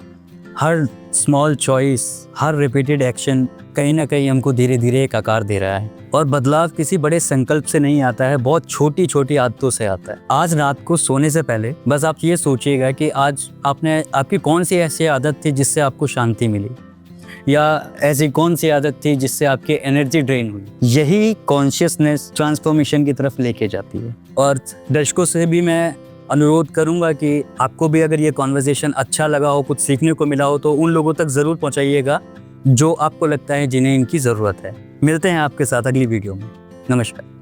हर स्मॉल चॉइस, हर रिपीटेड एक्शन कहीं ना कहीं हमको धीरे धीरे एक आकार दे रहा है और बदलाव किसी बड़े संकल्प से नहीं आता है, बहुत छोटी छोटी आदतों से आता है। आज रात को सोने से पहले बस आप ये सोचिएगा कि आज आपकी कौन सी ऐसी आदत थी जिससे आपको शांति मिली, या ऐसी कौन सी आदत थी जिससे आपकी एनर्जी ड्रेन हुई। यही कॉन्शियसनेस ट्रांसफॉर्मेशन की तरफ लेके जाती है। और दर्शकों से भी मैं अनुरोध करूंगा कि आपको भी अगर ये कॉन्वर्सेशन अच्छा लगा हो, कुछ सीखने को मिला हो, तो उन लोगों तक ज़रूर पहुंचाइएगा जो आपको लगता है जिन्हें इनकी ज़रूरत है। मिलते हैं आपके साथ अगली वीडियो में। नमस्कार।